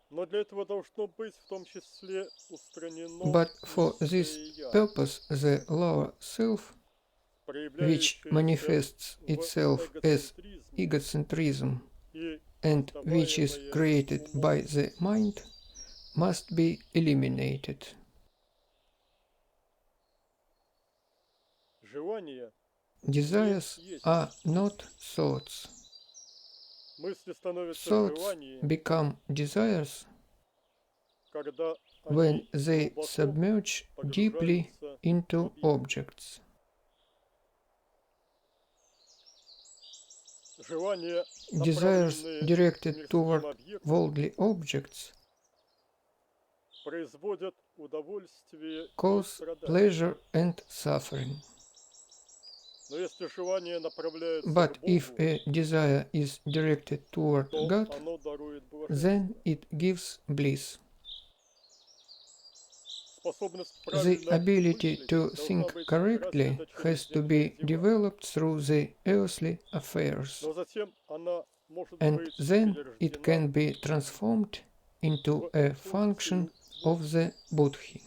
Но для этого должно быть в том числе устранено But for this низкое «я», purpose, the lower self, which проявляющееся manifests в itself as эгоцентризме egocentrism и and which is создаваемое created умом. by the mind, must be eliminated. Желания, Desires are not thoughts. мысли становятся Thoughts желаниями, become desires когда when они they глубоко submerge deeply погружаются into в objects. желания, Desires направленные к directed мирским toward объектам, worldly objects производят удовольствие и cause страдания. pleasure and suffering. Но если желание направляется But к if Богу, a desire is directed toward то God, оно дарует then блаженство. it gives bliss. Способность The правильно ability мыслить to должна think быть correctly развита через has to земные be дела. developed through the earthly affairs, Но затем она может and быть then it перерождена can be transformed into в a function функцию of the Buddhi.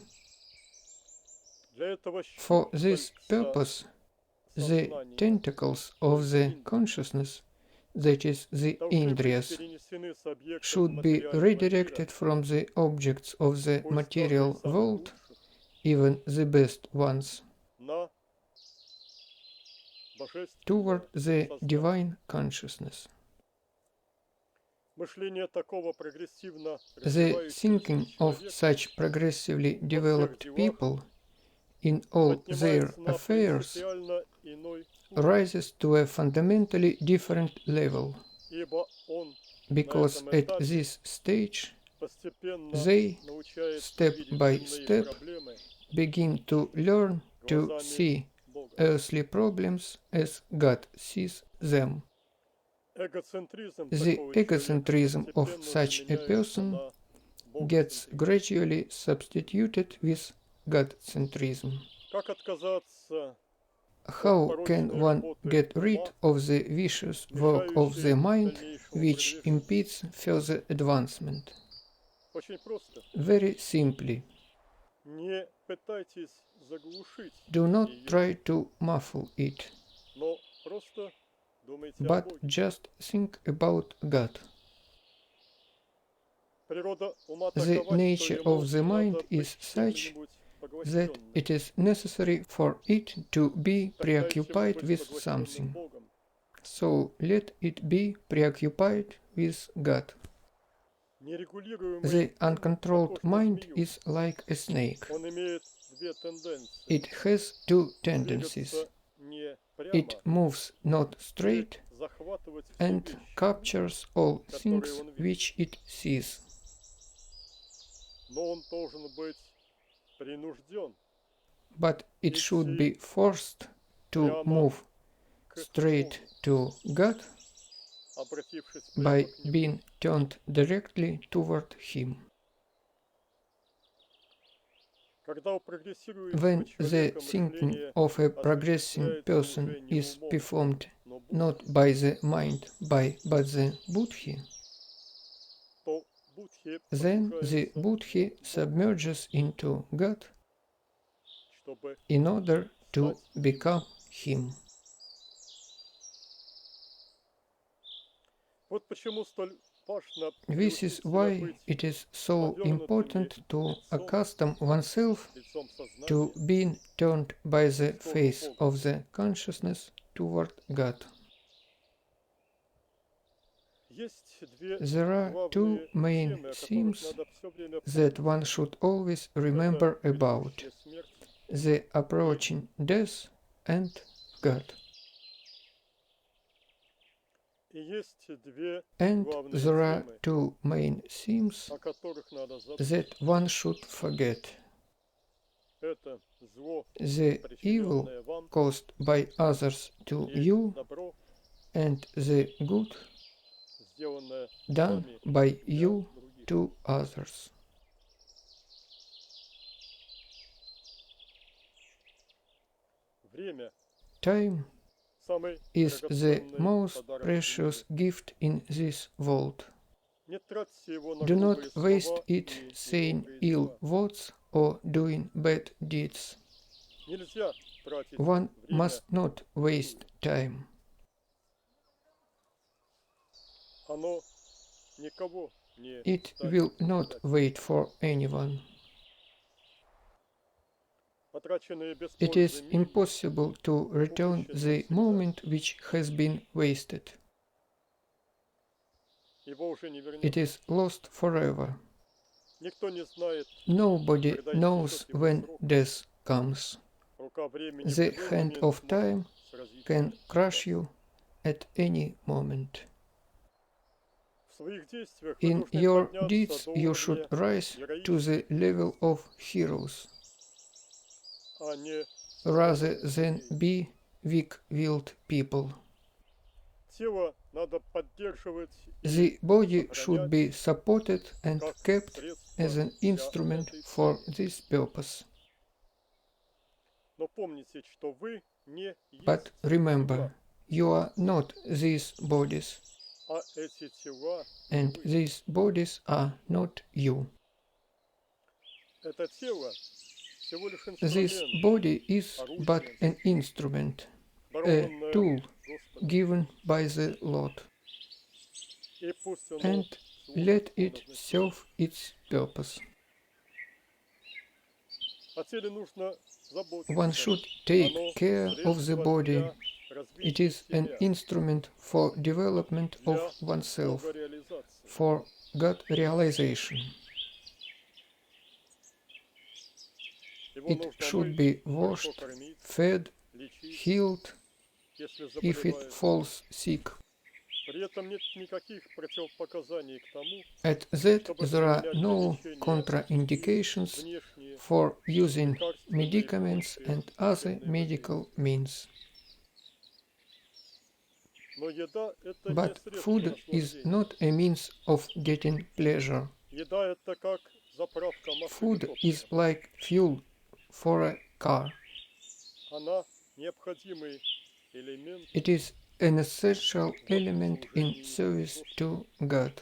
Для этого For this щупальца purpose, the сознания tentacles of the consciousness that is the должны быть Indriyas, перенесены с объектов should be материального мира, redirected from the objects of the пусть даже material самых world, лучших, even the best ones, на божественное toward the сознание. divine consciousness. Мышление такого прогрессивно The развивающегося thinking of человека such progressively во всех developed делах people in all their поднимается на affairs принципиально иной уровень, rises to a fundamentally different level, ибо он because на at этом этапе this stage постепенно they, научается step видеть by земные step, проблемы begin to learn to глазами see Бога. earthly problems as God sees them. Эгоцентризм The такого egocentrism человека of постепенно such a заменяется person на gets богоцентризм. gradually substituted with God-centrism. Как отказаться How can one get rid of the vicious work of the mind which impedes further advancement? Очень просто. Very simply, Не пытайтесь заглушить do not ее, try to muffle it, но просто думайте о but Боге. just think about God. Природа ума The такова, nature что ему of the mind надо is быть such чем-нибудь that поглощенным. it is necessary for it to be Тогда и preoccupied чему быть with поглощенным something. Богом. So let it be preoccupied with God. Нерегулируемый The ум uncontrolled похож на mind змею. is like a snake. Он имеет две тенденции. It has two tendencies. Двигаться не It прямо moves not и straight захватывать все and вещи, captures all которые things он видит. which it sees. Но он должен быть принужден But it should be forced to прямо move к straight Богу, to God обратившись by прямо к Нему. being turned directly toward Him. Когда у прогрессирующего When the человека thinking мышление of a progressing осуществляется person уже не is умом, performed но not Будхи, by the mind but the Buddhi, то Будхи then the погружается Buddhi в Бога, submerges into God чтобы in order to стать. become Him. Вот почему столь важно This is приучить себя why быть it is so повернутыми important to accustom oneself лицом to сознания being turned by the в сторону face Бога. of the consciousness toward God. Есть две There are two главные main темы, о которых themes надо все время that помнить. one should always Это remember about: грядущая смерть the approaching death and God. и есть две And главные there are темы, two main themes о которых надо забыть. that one should forget: Это зло, the evil причиненное вам, caused by others to и you, добро, and the good сделанное done вами by для you других. to others. Время Time – самый is the драгоценный most подарок precious в мире. gift in this world. Не тратьте его на Do not грубые waste слова it и saying нелепые ill дела. words or doing bad deeds. Нельзя тратить One время. must not waste time. Оно никого не It станет will not ждать. wait for anyone. Потраченные без It пользы is миг impossible to return the moment which has been wasted. его уже не вернешь. It is lost forever. Никто не знает, Nobody когда knows истечет его when срок. death comes. Рука времени в The любой hand момент of может time сразить can вас. crush you at any moment. В своих действиях вы In должны your подняться deeds до you should уровня rise to the level of heroes, а не rather слабых than людей. be weak-willed people. Тело надо поддерживать и The body should сохранять be supported and как kept средство as an для instrument этой for цели. this purpose. Но помните, что вы не But есть remember, тела, you are not these bodies, а эти тела and вы. these bodies are not you. Это тело всего лишь This инструмент, body is but орудие, an instrument, a дарованное tool Господом. given by the Lord. И пусть оно and служит let по it назначению. serve its purpose. О теле нужно заботиться. One should take Оно care of the средство body. для It развития is an себя, instrument for development для of oneself, богореализации. for God realization. Его It нужно should мыть, be хорошо washed, кормить, fed, лечить, healed если if it заболевает. falls sick. При этом нет никаких противопоказаний к тому, At that, чтобы there are применять для no лечения contraindications внешние for using лекарственные и medicaments прочие and other лечебные medical means. Но еда – это не But средство food is наслаждения. not a means of getting pleasure. Еда – это как заправка машины Food is топлива. like fuel for a car. Она необходимый элемент It is an essential element in service to God.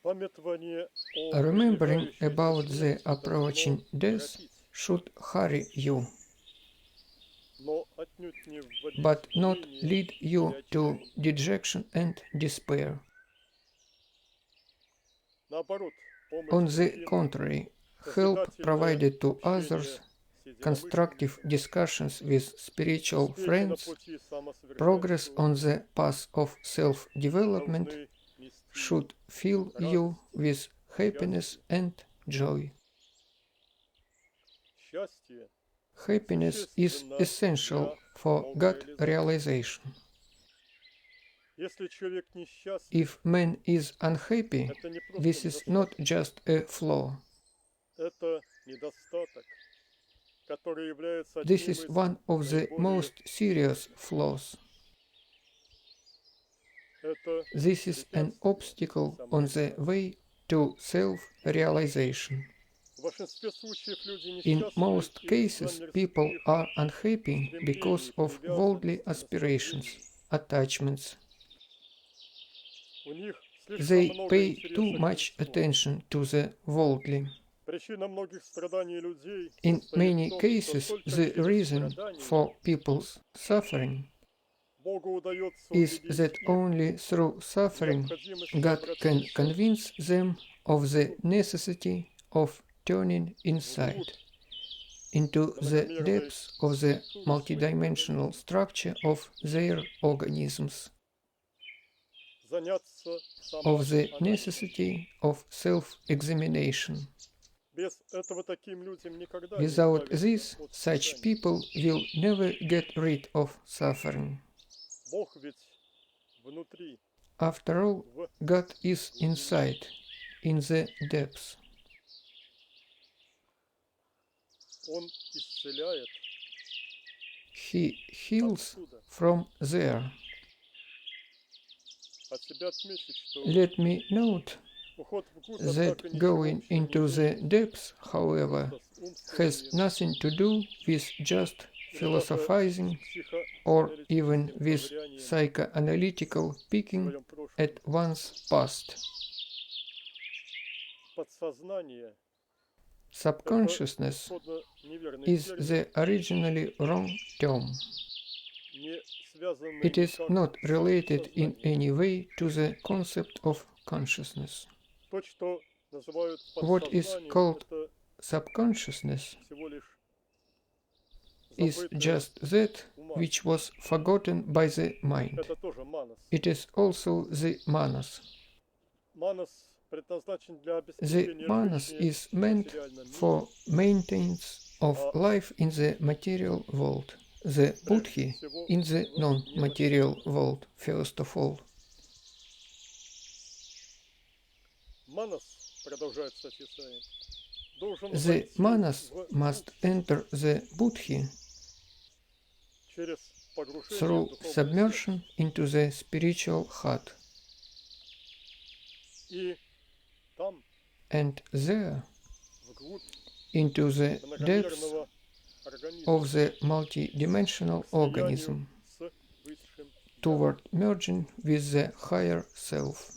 памятование о Remembering приближающейся about the смерти approaching должно death торопить, should hurry you, но отнюдь не вводить but в not уныние lead you или to отчаяние. dejection and despair. Наоборот, помощь On the другим, contrary, help созидательное provided to общение others, с constructive единомышленниками, discussions with spiritual успехи на friends, пути progress самосовершенствования on the path of self-development должны нести should fill you with happiness and joy. счастье. Happiness is essential for God realization. Если человек несчастлив, If man is unhappy, это не this просто is not just a flaw. это недостаток, который является This одним is из one of the наиболее most serious flaws. это This is an obstacle on the way to self-realization. В большинстве случаев люди In несчастны most из-за cases, people мирских are unhappy because of worldly привязанностей, aspirations, наслаждений. attachments. У них слишком They много pay интереса too к much мирству. attention to the worldly. Причина многих страданий людей In состоит many в том, cases, что только the через reason страдания for people's suffering Богу удается is убедить that их only through в suffering необходимости God can обратиться convince them of the necessity of turning inside into the depths of the multidimensional structure of their organisms, заняться of the самоанализом. necessity of self-examination. Без этого таким людям никогда не Without избавиться this, от such страданий. people will never get rid of suffering. Бог ведь внутри, After all, в God is inside, in the depths. Он исцеляет He heals отсюда. from there. От себя отметить, что Let me note уход вглубь, that однако, ничего going общего не into the имеет depths, however, с has умствованием nothing to do with just или даже philosophizing с or even психоаналитическим with ковырянием psychoanalytical в picking своем прошлом. at one's past. Подсознание – это Subconsciousness исходно неверный is термин, the originally wrong term. не связанный It is никак not с related in сознанием. any way to the concept of consciousness. То, что называют What is подсознанием, called это Subconsciousness всего лишь is забытое just that ума. which was forgotten by the mind. Это тоже манас. It is also the manas. Манас предназначен для The обеспечения manas жизни is в meant материальном мире. for maintenance of life in the material world, the buddhi in the non-material world, first of all. Манас, продолжает Сатисай, должен The войти manas в must enter the buddhi через погружение through в духовное submersion into the spiritual heart, сердце. И там, and there вглубь into the depths многомерного организма, of the multidimensional к слиянию organism, с высшим Я. toward merging with the higher self.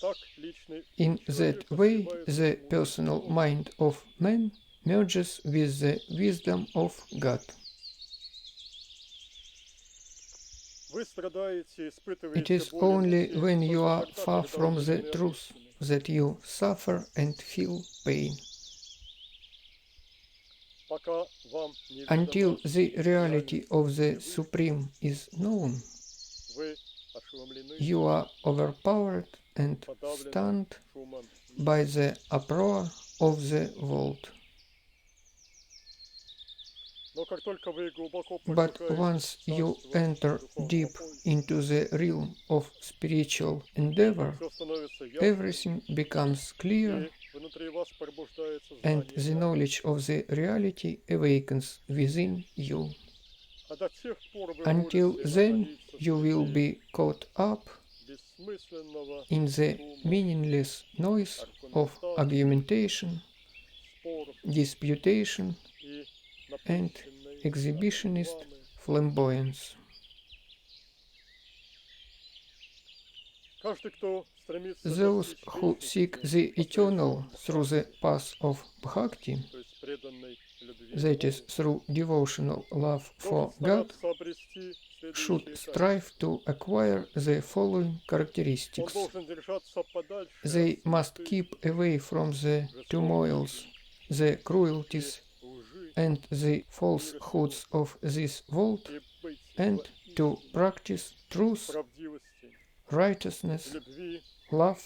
Так личный In ум that человека way, сливается the с personal Богом. mind of man merges with the wisdom of God. Вы страдаете, It испытываете is боль и only муки when you только are тогда, far когда from the уверены truth истине. that you suffer and feel pain. Пока вам не Until ведомо the reality реальность of the Всевышнего, Supreme is known, вы ошеломлены, you are overpowered and подавлены stunned шумом by мира. the uproar of the world. Но как только вы глубоко But погружаетесь once в you царство enter духовного deep поиска, into the realm of spiritual endeavor, все становится ясным, everything becomes clear, и внутри вас пробуждается and знание the реальности. knowledge of the reality awakens within you. А до тех пор вы Until будете then, находиться you will среди be caught up бессмысленного in the шума, meaningless noise of аргументации, argumentation, споров disputation, и and напыщенной exhibitionist рекламы. flamboyance. Каждый, кто стремится Those достичь who seek вечности the eternal посредством through the бхакти, path of bhakti, то есть преданной любви к that is, Богу, through devotional love должен for God, стараться обрести should следующие strive качества. to acquire the following Он characteristics. должен держаться подальше They от must суеты, keep away from the turmoils, the cruelties, лжи and the falsehoods of this world, и быть and в to истине, practice truth, правдивости, righteousness, любви love,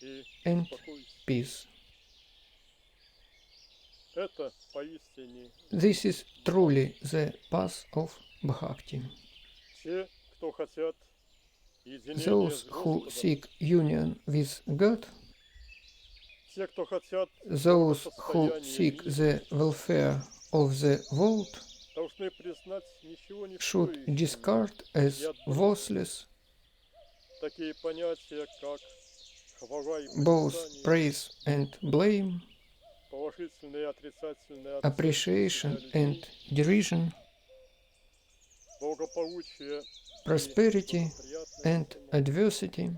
и and спокойствии. peace. Это поистине This is truly the path of bhakti. те, кто хотят единения Those с who Господом, seek union with God, те, кто хотят those who благосостояния seek мира, the welfare of the world, должны признать ничего не should стоящими discard as worthless такие понятия, как хвала и both порицание, praise and blame, положительные и отрицательные appreciation оценки себя and людьми, derision, благополучие prosperity и and благоприятность. adversity.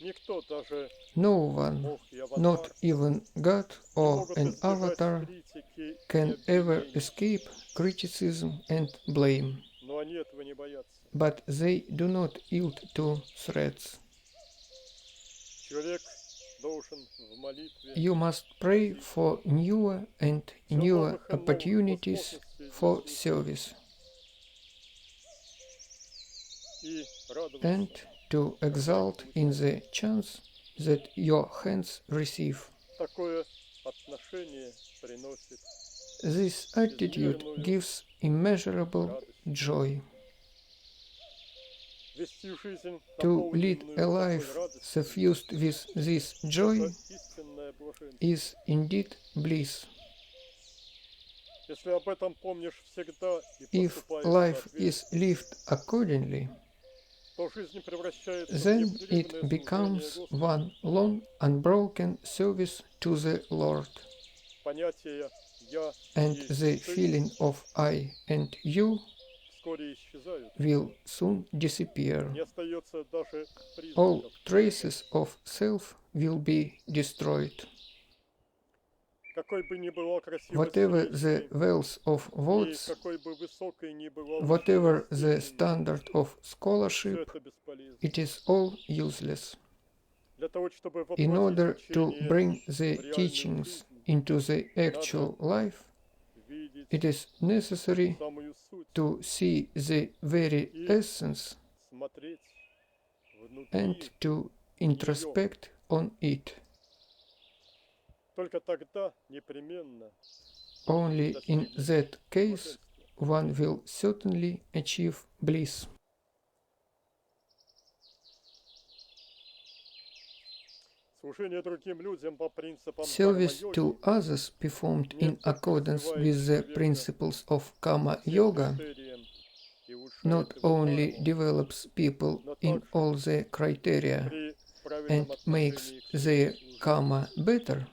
Никто, даже No one, Бог и not аватар, even God не or могут an избежать avatar, критики и can ever обвинений, escape criticism and blame, но они этого не боятся. but they do not yield to threats. Человек должен в молитве You must pray for newer and newer opportunities for service и радоваться and to exult in the chance that your hands receive. такое отношение приносит This attitude gives immeasurable joy. вести жизнь, To lead наполненную a такой life радостью, suffused with this joy это истинное блаженство. is indeed bliss. Если об этом помнишь всегда и If поступаешь life соответственно, is lived accordingly, то жизнь превращается в then непрерывное it служение becomes Господу. one long, unbroken service to the Lord, Понятия «я» and и the «ты» feeling of I and you вскоре исчезают. will soon disappear. Не остается даже All признаков. traces of self will be destroyed. Какой бы ни была красивость Whatever the речи, wealth of и words, какой бы высокой ни была whatever the степень, standard of все scholarship, это бесполезно. it is all useless. Для того, чтобы In order воплотить to учение bring the в реальную teachings жизнь, into the actual life, видеть it is necessary самую суть, to see the very essence смотреть and внутри. to introspect on it. Только тогда непременно Only in достигнешь that case блаженства. one will certainly achieve bliss. Служение другим людям по принципам Service карма-йоги to others performed in не только accordance развивает with the человека principles of Karma всем Yoga критериям и улучшает not его only карму develops people in all the criteria при правильном and makes отношении к their служению. karma better,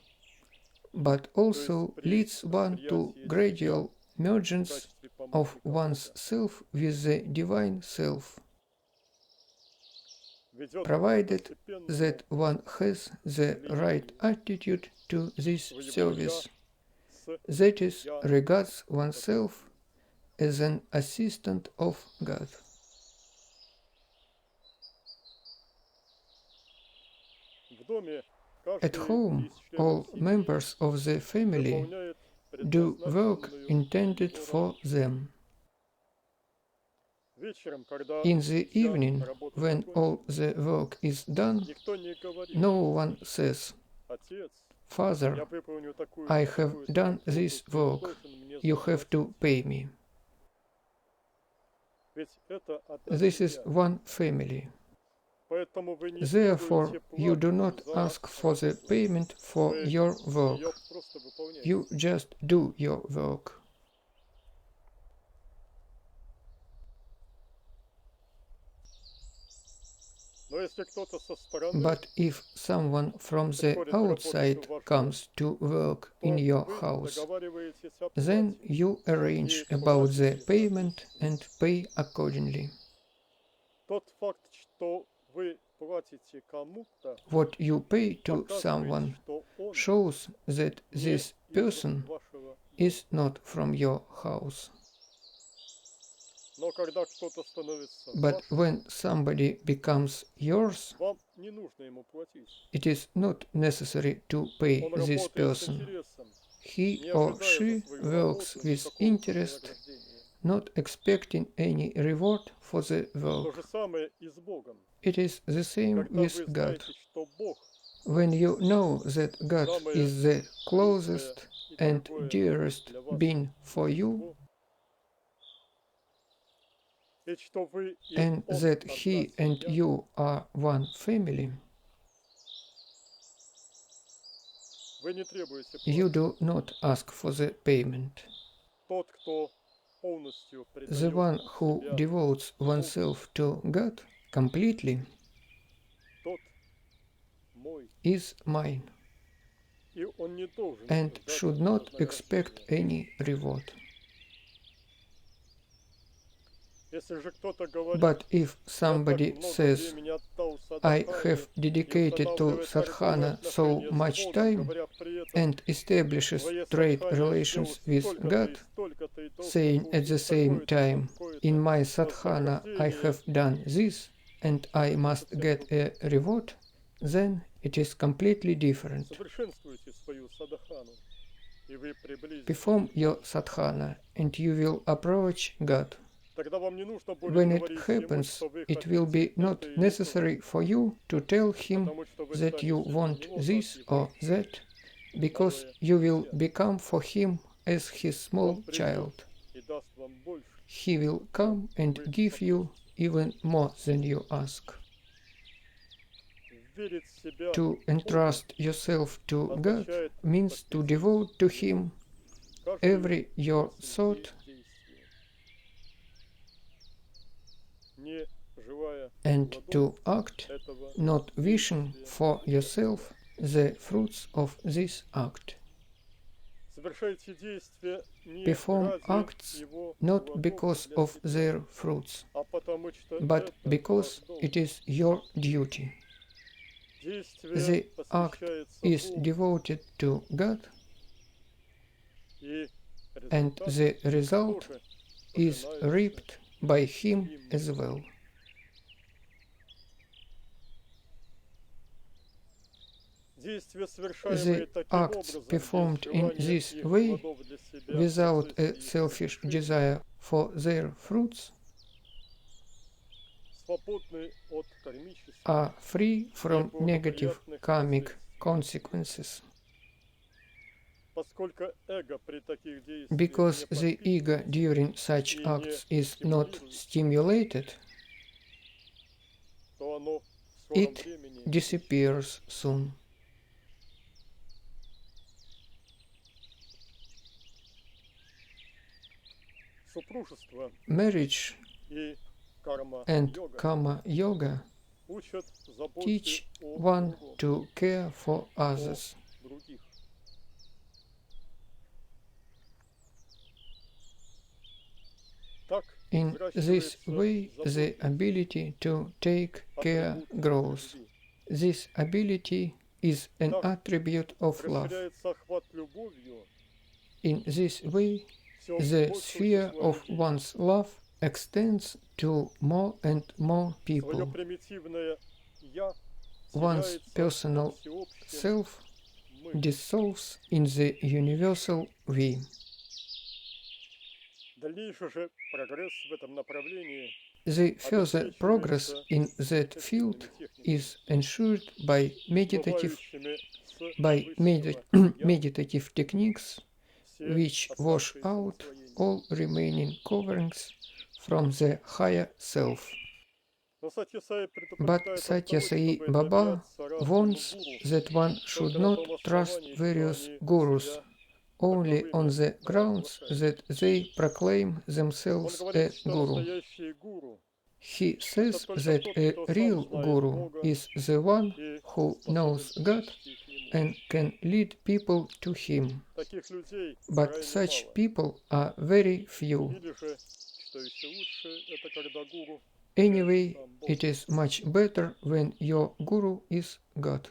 but also leads one to gradual В mergence качестве of помощника one's Бога. self with the divine self, Ведет provided постепенно that one has the right attitude to this service, с that is, regards oneself as an assistant of God. В доме At каждый home, из членов all семьи members of the family выполняет do work предназначенную intended ему for работу. them. Вечером, когда In the вся evening, работа when all закончена, the work is done, никто не говорит: no one says, отец, я Father, выполню такую I have done работу, this ты work, должен мне you have заплатить. to pay me. Ведь это одна This is семья. one family. Поэтому вы не Therefore, требуете you do плату not за ask for the работу. payment for Вы your ее work. просто выполняете. You just do your work. Но если кто-то со стороны, But if someone from the приходит работать outside в ваш дом, comes to work то in your вы house, договариваетесь о then плате you arrange и about the платите payment соответственно. and pay accordingly. Тот факт, что вы платите кому-то, What you pay to показывает, someone что он shows that не this из person вашего дома. is not from your house. Но когда кто-то становится But вашим, when somebody becomes yours, вам не нужно ему платить. it is not necessary to pay Он this работает с person. интересом, He не or ожидая за she свою works работу with никакого interest, вознаграждения. not expecting any reward for the То work. же самое и с Богом. It is the same Когда with вы God. знаете, что Бог When you know that God самое is the близкое closest и and дорогое dearest для вас being for you, существо, и что вы и and Он that одна He and семья, you are one family, вы не требуете you платы. do not ask for the payment. Тот, кто полностью The предает one who себя, devotes oneself to God completely тот мой, is mine и он не должен and ждать should not expect вознаграждения. any reward. Если же кто-то говорит: But if я так somebody много says, времени отдал I Садхане have и dedicated to устанавливает торговые sadhana so отношения с much Богом, time говоря при этом: and establishes твоей trade Садхане я сделал relations with столько-то God, и столько-то, и должен saying at the получить same такое-то, time, такое-то in my sadhana I вознаграждение, have done this and I must совсем get a другое. reward, then it is completely different. Совершенствуйте свою Садхану, и вы приблизитесь. Perform your sadhana and you will approach God. Тогда вам не нужно будет When it говорить ему, happens, что вы it will хотите be not это или то, necessary for you to tell him потому что вы that you станете для want него this как or его that, because you will become for him as his small Он придет child. и даст вам больше. He will come and give you even more than you ask. Верить в себя To entrust yourself to God означает means to devote to Him каждую every your мысль и thought действие, не желая and плодов to act, этого not wishing действия. for yourself the fruits of this act. Совершайте действия не Perform ради acts его not плодов because для of себя, their fruits, а потому что but это because ваш долг. it is your duty. Действие The act посвящается is Богу, devoted to God, и and результат the result тоже is пожинается reaped by Him им. as well. Действия, совершаемые The таким acts образом, performed без in желания this их way, плодов для себя, without a процессе их selfish совершения, desire for their fruits, свободны от кармических are free from negative неблагоприятных karmic последствий. consequences. Поскольку эго при таких действиях Because не the ego подпитывается during such и acts не is not стимулируется, stimulated, то оно в скором it времени disappears soon. супружество Marriage и карма and йога karma yoga учат заботе teach о one другом, to care for others. других. Так In this взращивается way, the заботливость, ability to take care атрибут grows. любви. This ability is an Так attribute of love. расширяется охват любовью In this way, the sphere of one's love extends to more and more Свое people. примитивное «я» One's теряется во personal всеобщем self «мы». dissolves in the universal we. Дальнейший же прогресс в этом направлении The further progress обеспечивается in that field эффективными техниками, is ensured by смывающими с meditative высшего «я» meditative techniques все which wash оставшиеся out наслоения. all remaining coverings from the higher self. Но Сатья Сай But предупреждает Satya от того, Sai чтобы Baba доверяться разным warns гуру that one should только на not том trust основании, что various они gurus себя only on таковыми the grounds провозглашают. that they proclaim Он themselves a говорит, что guru. настоящий гуру He это says только that тот, a кто сам real знает guru Бога is the one и who способен knows God привести к Нему. and can lead people to Him. Таких людей But крайне such мало. people are very few. Или же, что еще лучше, это когда гуру Anyway, сам Бог. it is much better when your guru is God.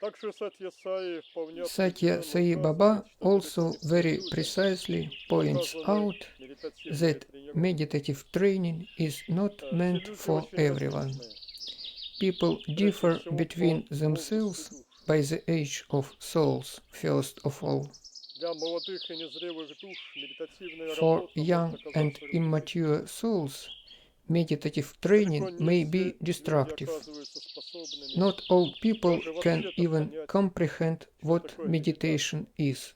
Также Сатья Саи вполне Satya определенно Sai указывает, Baba что also далеко не всем very людям precisely points показаны out медитативные that тренировки. meditative training is not Все meant люди for очень everyone. различные, People прежде differ всего between по themselves возрасту душ. by the age of souls, first of all. Для молодых и незрелых душ медитативная For работа young может and оказаться immature souls, meditative Далеко training не may все be люди destructive. оказываются способными Not all people даже can вообще-то even понять, comprehend что what такое медитация. meditation is.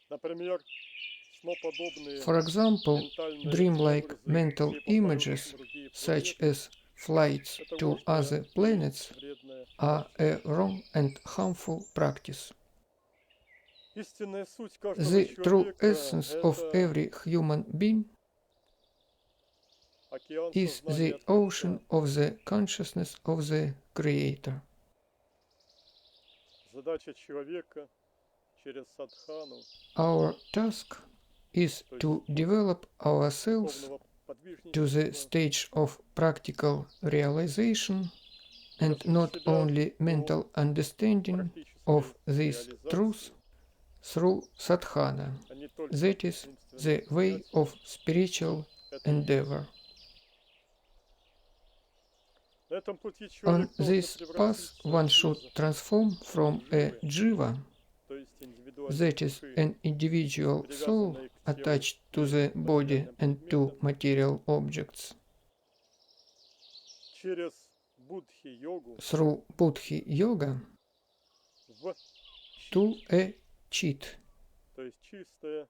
Например, сноподобные For example, ментальные dreamlike образы mental летящие по полетам images, на другие such планеты, as flights это to ложная other и planets, вредная are практика. a wrong and harmful practice. Истинная суть каждого The true человека essence of это every human being океан is сознания the ocean Творца. of the consciousness of the Creator. Задача человека через садхану, Our task is to develop ourselves духовного to the подвижничества, stage of practical realization and развить not себя only до mental understanding of практической this truth реализации, through sadhana. а не только That is the умственного way принятия of spiritual этой endeavor. На этом пути On человек должен this path, one should превратиться transform from a jiva, то есть индивидуальной that is, души, an individual soul привязанной к телу attached to и the body материальным and to предметам, material objects, через будхи-йогу through Buddhi yoga в to чит, a chit. то есть чистое,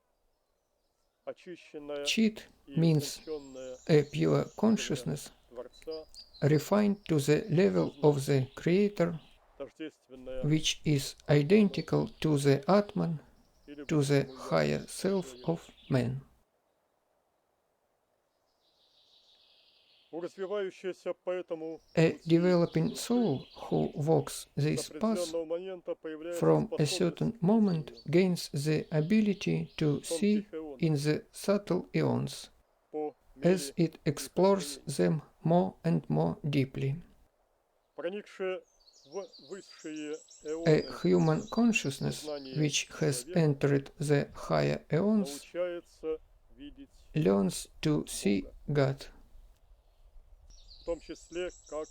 очищенное Chit и means утонченное a pure consciousness Творца, refined to the level of the Creator, тождественное which is identical to the Atman, или to the высшему «я» higher self человека. of man. У развивающегося поэтому A пути developing души soul who walks с this path определенного момента появляется from a способность certain к moment видению gains the ability to see тонких ионов in the subtle eons по as мере it explores them more and more deeply. проникшие в высшие A эоны human consciousness сознание which has человека entered the higher eons научается видеть learns to see Бога, God, в том числе как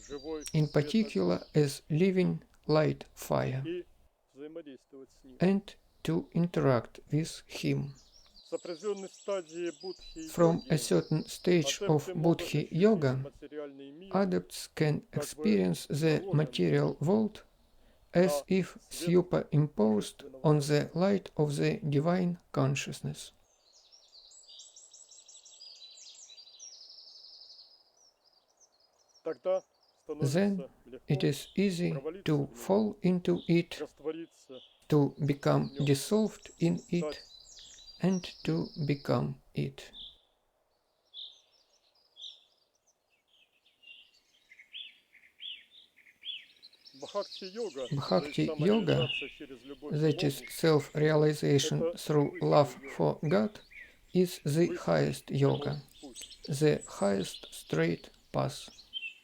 живой in свет particular as living light fire, и взаимодействовать с ним. and to interact with Him. С определенной стадии From a будхи-йоги certain stage of адепты могут Buddhi ощутить yoga, материальный мир adepts can как бы experience the наложенным material world as на if свет superimposed божественного on the сознания. light of the divine consciousness. Тогда Then становится it легко is easy провалиться to в него, fall into it, раствориться to become в нем, dissolved in it, стать and to become it. Бхакти-йога, то есть Bhakti-yoga, самореализация через любовь к that is Богу, self-realization это through высшая love йога, for God, is the высший highest yoga, прямой путь. the highest straight path.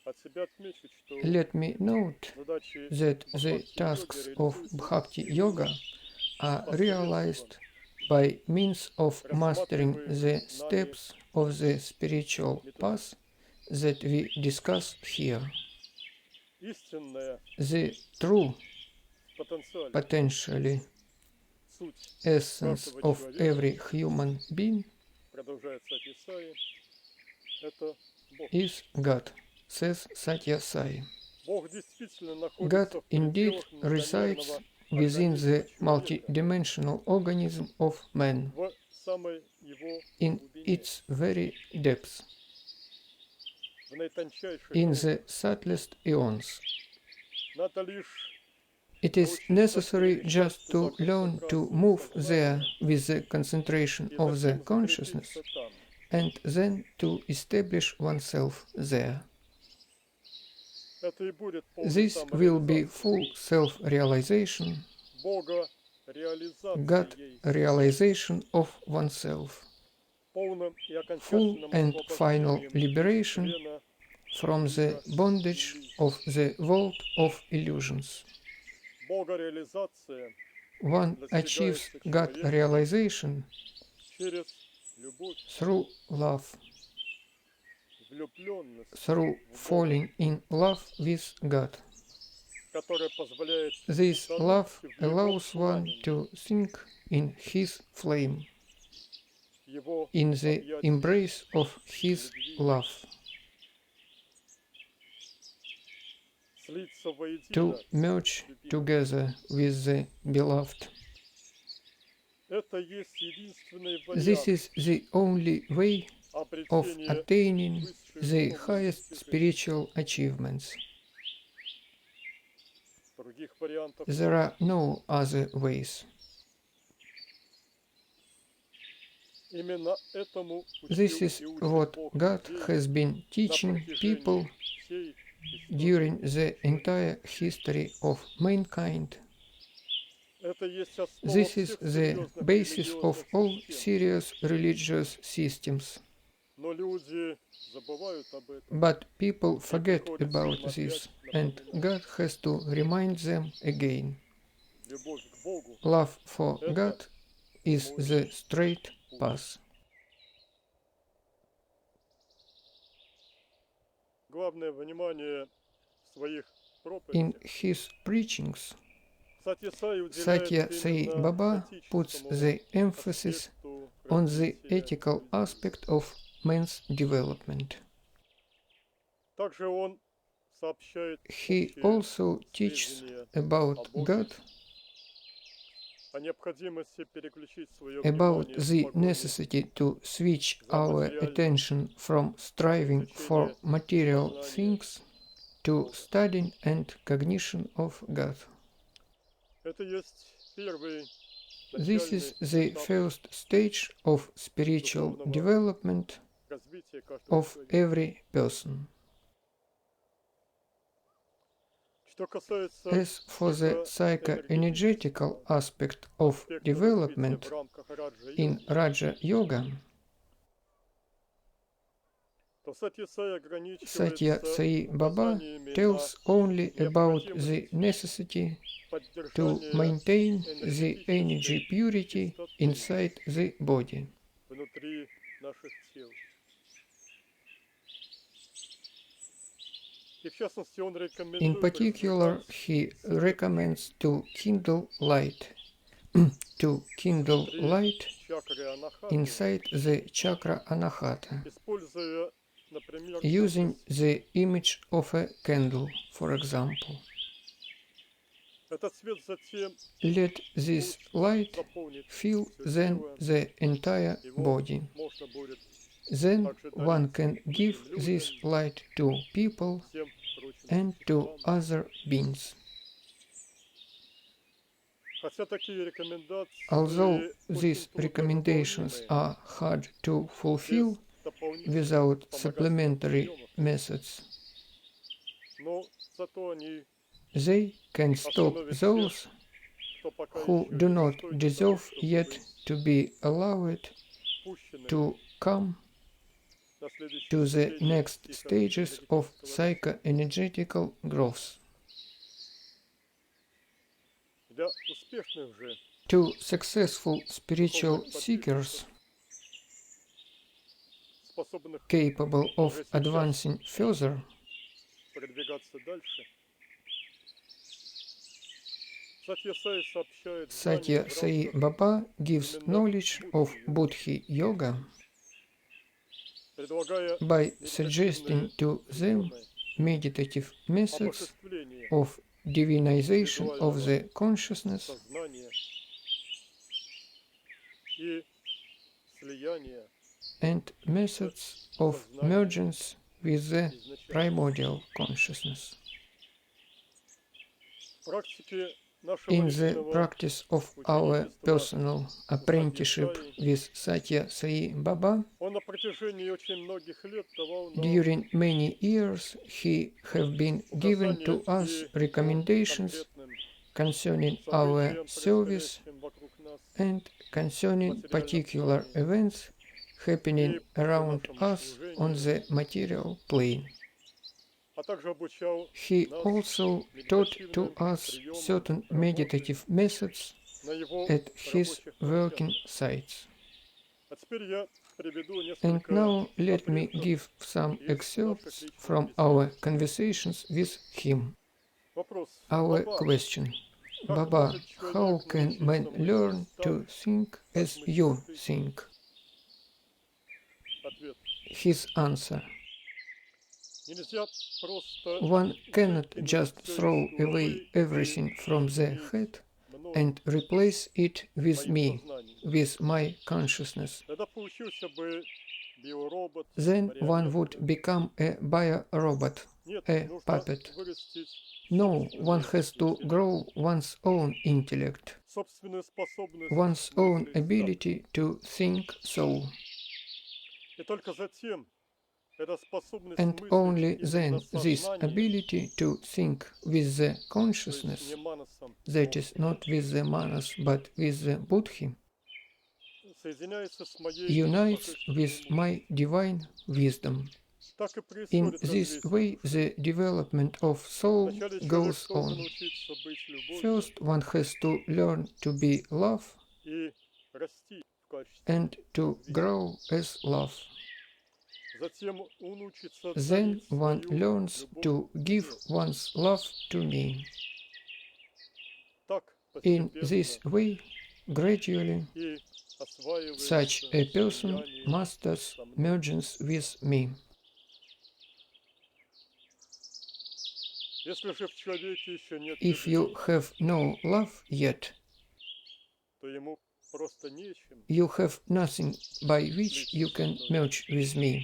От себя отмечу, что Let me note задачи that the Бхакти-йоги tasks of реализуются Bhakti yoga are realized by means of mastering the steps of the spiritual path that we discuss here. Истинная The true, в потенциале potentially суть essence каждого of человека, every human being продолжает Сати Исаи, это Бог. is God, says Satya Sai. Бог действительно God находится в indeed пределах resides многомерного within the организма человека, multidimensional organism of man, в самой его in глубине, its very depth, в наитончайших in руках. the subtlest eons. Надо лишь It is necessary just to learn to move there with the concentration и of the затем consciousness закрепиться там. and then to establish oneself there. Это и будет полная This will be самореализация. full self-realization, Бога реализация God есть realization of oneself, полным и full окончательным and final освобождением liberation плена from the bondage of the world of illusions. Бога реализация One achieves God realization через любовь, through love, влюбленность, through falling in love with God. которая позволяет This love утонуть в его allows one пламени, to sink in His flame, его in the объятия embrace of His love, слиться воедино. to merge together with the beloved. Это есть единственный This вариант is the only way of обретения attaining высшей the духовной highest истины. spiritual achievements. Других вариантов There are no other ways. именно этому This учил is и учит what Бог God людей has been на teaching people протяжении всей истории. during the entire history of mankind. Это есть основа This is всех the серьезных basis of религиозных all систем. serious religious systems. Но люди забывают об этом. But people forget приходится about им this, опять and напоминать. God has to remind them again. Любовь к Богу Love for Это God is the straight path. главное внимание в своих In проповедях. his preachings, Сатья Сай уделяет Satya Sai именно Baba puts этическому the emphasis аспекту on the развития ethical людей. aspect of man's development. Также он сообщает He общие also teaches сведения about God, о необходимости переключить свое about внимание с the погони necessity to switch our attention from striving for material things to studying and cognition of God. Это есть первый This is начальный the этап first stage of spiritual development развития каждого of человека. every person. Что касается As for the psycho-energetical aspect of аспекта развития development в рамках раджа in йоги, Raja Yoga, то Сатья Сай ограничивается Satya Sai Baba указаниями tells only about the необходимость necessity на to поддержание maintain the энергетической energy purity чистоты inside the body. внутри наших тел. И в частности он In рекомендует particular, развивать he recommends to kindle light чакры Анахаты, inside the chakra Anahata, используя, например, using образ. the image of a candle, for example. Этот свет затем Let this light заполнит fill всё then тело, the entire его body. можно будет Then также one дарить can give другим this людям, light to people всем прочим and to существам. other beings. Хотя такие рекомендации Although очень these трудно recommendations выполнимые, are hard to fulfill без дополнительных without вспомогательных supplementary приемов, methods, но зато они, they can stop those кто пока who еще do не not достоин deserve того, чтобы yet быть to be allowed пущенными to come на следующие to the ступени next stages of психоэнергетического роста. psycho-energetical growth. Для успешных же Two successful spiritual seekers способных capable of advancing further, продвигаться дальше. Сатья Сай сообщает Satya знания в Sai рамках Baba gives knowledge of Buddhi Yoga предлагая by медитативные suggesting to them приемы meditative methods обожествления of divinization of the consciousness сознания и слияния and methods of mergence with the изначально. primordial consciousness. В практике нашего In the личного practice of our personal apprenticeship with Satya Sai Baba, он на протяжении очень многих лет давал нам during many years he have been given указания to us и по recommendations конкретным concerning our событиям, service происходящим вокруг нас, and concerning particular events happening around us on the material plane. а также обучал He нас also taught to медитативным us приемам certain работы meditative methods на его at his рабочих working площадках. sites. А теперь я приведу And несколько now let me отрывков give some из excerpts наших личных from бесед. our conversations with him. Вопрос. Our Баба, question: как Baba, может человек how can man научиться learn мыслить так, to think как as мыслит you ты? think? Ответ. His answer: Нельзя просто One cannot выкинуть just всё throw из головы away и everything from the иметь head мной, and replace it with моим me, сознанием. with my consciousness. Тогда получился бы биоробот, Then one марионетка. would become a biorobot, Нет, a нужно puppet. вырастить No, one собственный has to интеллект, grow one's own intellect, собственную способность one's own мыслить так. ability to think so. И только затем эта способность And мыслить only именно then this сознанием, ability to think with the то есть consciousness, не манасом, that но is not with the manas but with the buddhi, соединяется с моей unites божественной with мудростью. my divine wisdom. Так и In происходит this развитие way, души. the development of soul Вначале человек goes должен on. учиться быть любовью First, one has to learn to be love и расти в качестве and to любви. grow as love. Затем он учится Then дарить one свою learns любовь to give мне. one's love to me. Так In постепенно this way, gradually, и осваивается such a person слияние masters со мной. mergence with me. Если же в человеке еще нет If любви, you have no love yet, то ему просто нечем. you have nothing by which you can merge with me.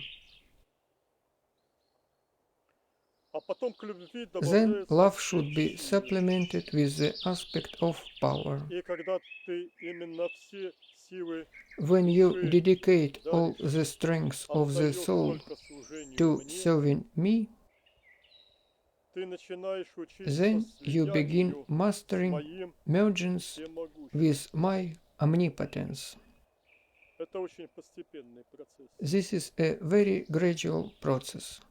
А потом к любви Then добавляется love аспект should be силы. supplemented with the aspect of power. И когда ты именно все силы When you души dedicate all даришь, the strength of the отдаешь soul только служению to мне, serving me, ты начинаешь учиться then you begin слиянию с mastering моим mergence всемогущим. with my omnipotence. Это очень постепенный процесс. This is a very gradual process.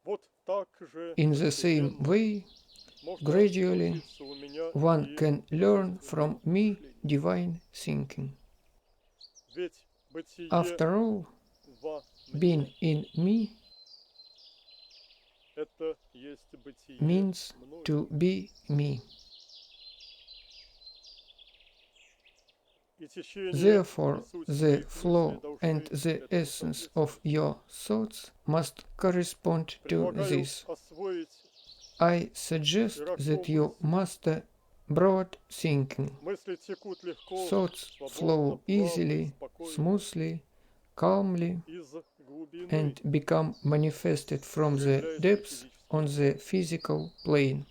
Вот так же In the same постепенно way, можно gradually, научиться у меня one и can learn божественному from me мышлению. divine thinking. Ведь бытие After all, во being мне in me – это есть бытие means мною. to be me. И течение Therefore, присутствия the их flow мыслей должны and the этому essence of соответствовать. your thoughts must correspond to Предлагаю this. освоить I suggest that you master broad thinking. мысли текут легко, Thoughts свободно, flow плавно, easily, спокойно smoothly, calmly, из глубины, and become manifested from the проявляясь на depths физическом on the плане. physical plane.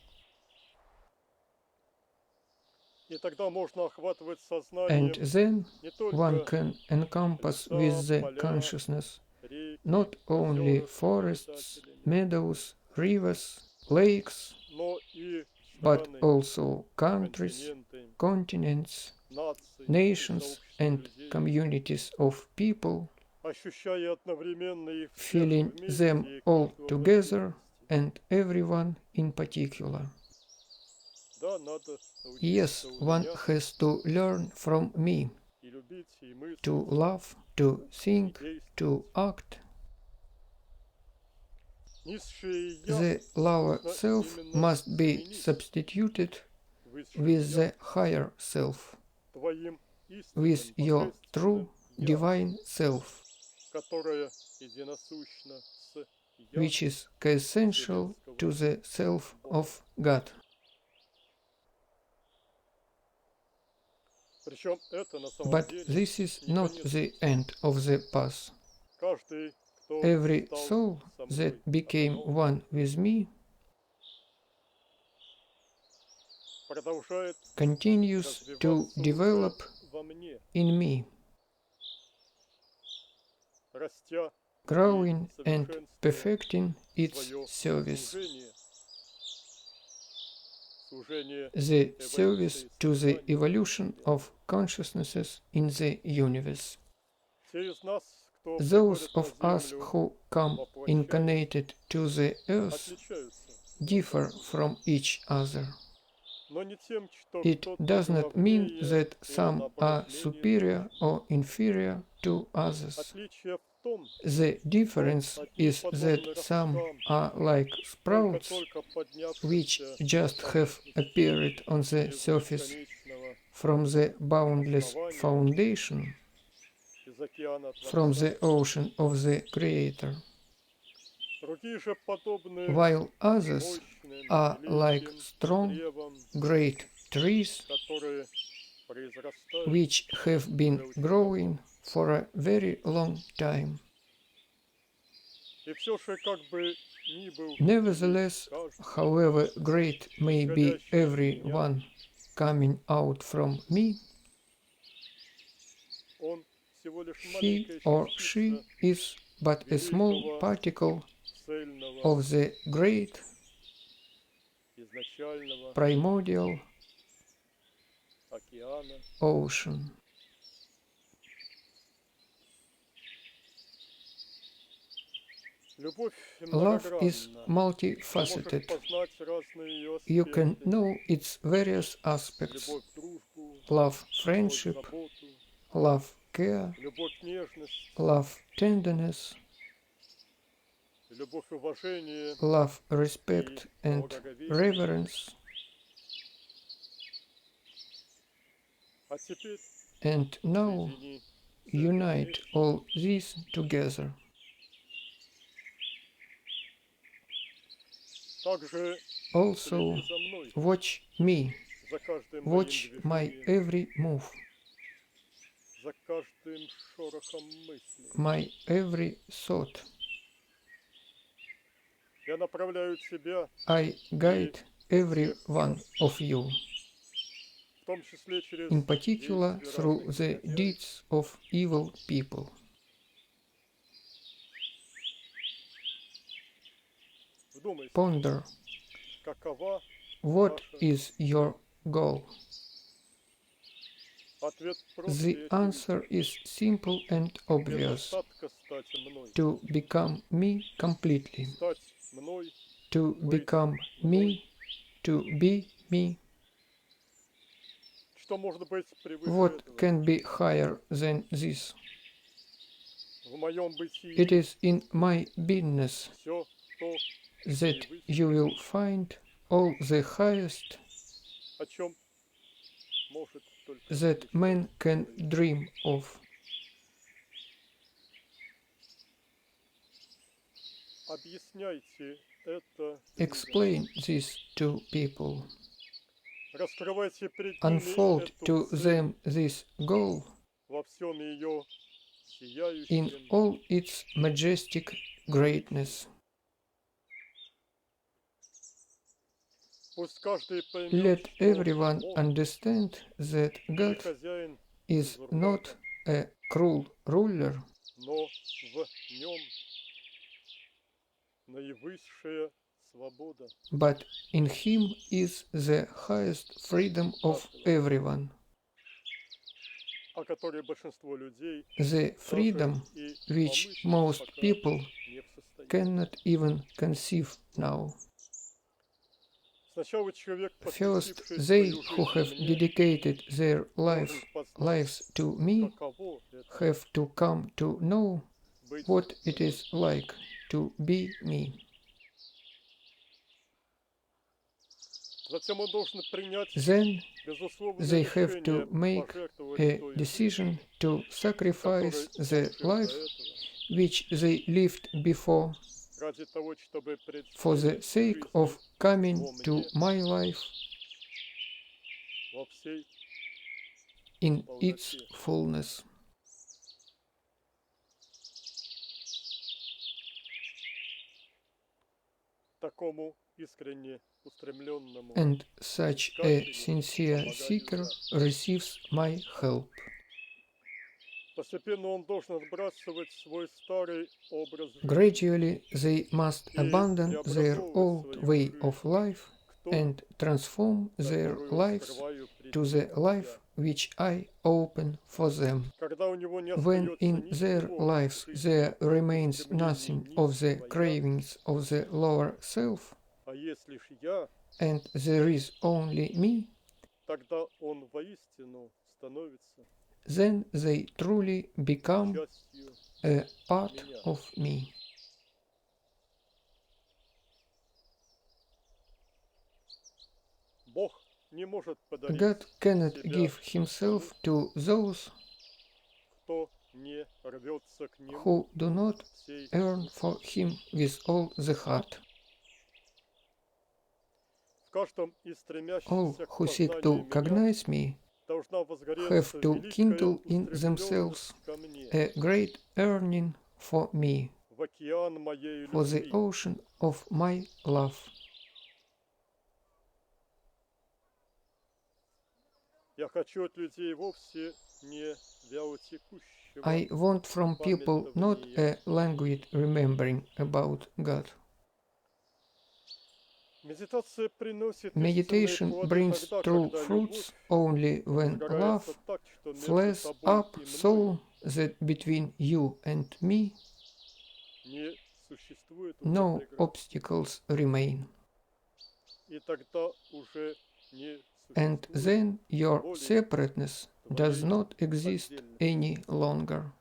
И тогда можно охватывать And сознанием then не one только can encompass леса, with the поля, consciousness реки, not only озера с forests, обитателями, meadows, rivers, lakes, но и but страны, also countries, континенты, continents, нации и nations, сообщества and людей, communities of people, ощущая одновременно их всех feeling вместе them и all каждого в together отдельности. and everyone in particular. Да, надо Yes, научиться у one меня has to learn from me и любить, и мыслить, to love, to и think, действовать. to act. Низшее «я» The lower нужно self именно must be заменить substituted высшим with «я», the higher self, твоим with истинным, your true божественным «я», divine self, которое единосущно с «я» which is coessential to Вселенского the self Бога. of God. Причем это на самом But деле this is не not конец the пути. end of the path. Каждый, кто Every стал soul со that мной became одно, one with me продолжает continues to развиваться develop уже во мне, in me, растя growing и and совершенствуя perfecting its свое service, служение the service эволюции to the сознания evolution Вселенной. of consciousnesses in the universe. Те из нас, кто Those приходит of на us Землю, who come воплощаясь, incarnated to the earth отличаются differ друг от друга. from each other. Но не тем, что It кто-то does not mean главнее that или some наоборот are менее superior значим. or inferior to others. Отличие в том, The difference что одни is that подобны some росткам, are like sprouts только-только which поднявшимся just на have поверхность appeared on the из surface бесконечного from the boundless основания, foundation, из океана from Творца. the ocean of the Creator, Другие же подобны while others мощным, are like великим strong, древам, great trees которые произрастают which have been уже очень growing давно. for a very long time. И все же, как бы ни был Nevertheless, велик каждый, however great may be исходящий из every меня, one coming out from me, он всего лишь he маленькая or частица she is but a small великого, particle цельного, of the great изначального primordial океана. ocean. Любовь Love is многогранна. Ты можешь multifaceted. познать разные ее You can аспекты. know its various aspects: Любовь к дружбу, love любовь к friendship, заботу, love care, любовь к нежности, love tenderness, любовь уважение love и respect and благоговение. reverence. А теперь And now соедини все это unite вместе. all these together. Также Also следи за мной, watch me, за каждым моим watch my движением, every move, за каждым шорохом мысли. my every thought. Я направляю тебя, I guide every one of you, в том числе через in particular действия through разных the негодяев. deeds of evil people. Вдумайся, Ponder, какова what наша is your goal? ответ прост и The очевиден. answer is simple and Без obvious: остатка стать мной. to become me completely, Стать мной, to become me, to be me. что может быть превыше What этого. can be higher than this? В моем бытии It is in my beingness все то, that you will find all the highest о чем может только that мечтать man can человек. dream of. Объясняйте это людям. Explain this to people. Раскрывайте перед ними Unfold эту to цель them this goal во всем ее in сияющем. all its majestic greatness. Пусть каждый поймет, Let что everyone Бог understand that не God хозяин is без not урбата, a cruel ruler, но в нем наивысшая свобода. but in him is the highest freedom of everyone, О которой большинство людей the даже freedom и which помыслить most пока people не в состоянии. cannot even conceive now. Сначала человек, First, посвятивший they свою who have жизнь мне, dedicated their должен познать, lives to me каково это have to come to know быть what it мной. is like to be me. Затем он должен принять Then безусловное they have решение to make пожертвовать a той decision жизнью, to sacrifice которой он the жил life до этого, which they lived before ради того, чтобы for the представить sake жизнь of coming во to мне my life во всей in its полноте. fullness. Такому искренне устремленному And such a sincere seeker receives my help. постепенно он должен отбрасывать свой старый образ жизни Gradually, they must и abandon their преобразовывать old свою way жизнь of life в ту, and transform their которую lives раскрываю пред to ним the я. life which I open for them. Когда у него не When остается in their ничего lives в жизни, there кроме remains устремлений nothing of the низкого «я», cravings of the lower self, а есть лишь «я», and there is only me, тогда он воистину становится then they truly become частью a part меня. of me. Бог не может подарить God cannot себя give himself to those кто не рвется к нему who do not всей yearn for him with all the heart. в каждом из All стремящихся к who seek познанию to меня cognize me должна have возгореться to великая kindle in themselves устремленность ко мне a great yearning for me, в океан моей for the любви. ocean of my love. Я хочу от людей вовсе не вялотекущего I want from people not памятования. a languid remembering about God. Медитация приносит истинные Meditation плоды brings тогда, true когда fruits любовь only when возгорается love так, что между flares тобой up и so мной that between you and me не существует уже no преград. obstacles remain. И тогда уже не And существует then your более separateness does твоей not exist отдельности. any longer.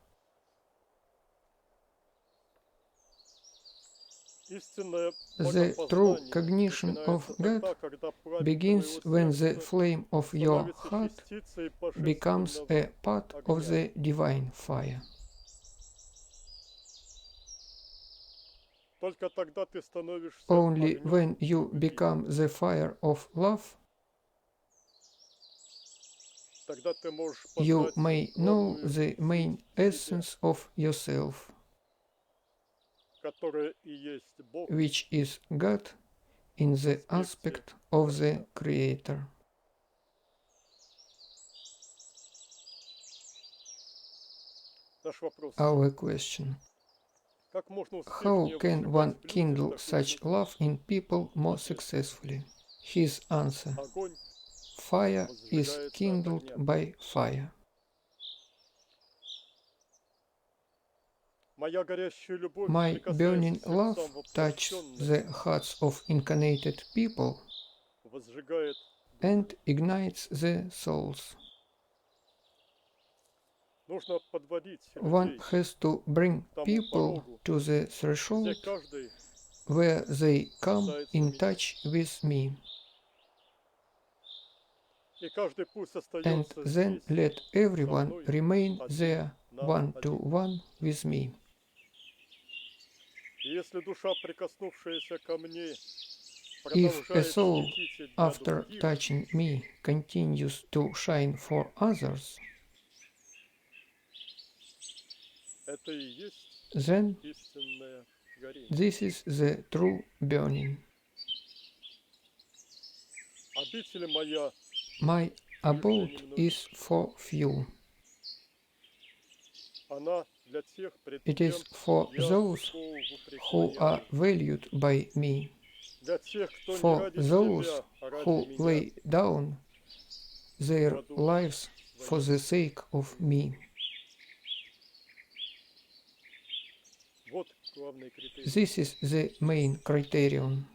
Истинное The true богопознание cognition of начинается God тогда, когда пламя begins твоего when the сердца flame of your становится heart частицей becomes a божественного part of огня. the divine fire. Только тогда ты становишься Only огнем when you любви. become the fire of love, Тогда ты можешь you познать may know главную the main суть себя, essence of yourself, которая и есть Бог which is God in the в аспекте aspect of the Творца. Creator. Наш вопрос. Our question: Как можно how успешнее can возжигать one в людях kindle такую such любовь? love in people more successfully? His answer: Огонь fire is возжигается kindled огнем. by fire. Моя горящая любовь My burning прикасается к love сердцам touches воплощенным, the hearts of incarnated people возжигает and души. ignites the souls. Нужно подводить One людей has to bring к тому people порогу, to the где threshold каждый where they come касается in меня. touch with me, И каждый пусть and остается then здесь let everyone мной remain один there на one to один. one with me. И если душа, прикоснувшаяся ко мне, If a продолжает soul, светить для after других, touching me, continues to shine for others, это и есть then истинное горение. this is the true burning. Обитель моя My abode is for few. она для тех, пред It кем is for я those голову who are преклоняю, valued by me, для тех, кто не for ради those себя, а ради who меня lay down their кладут lives for свою the sake of me. Вот главный критерий. This is the main criterion.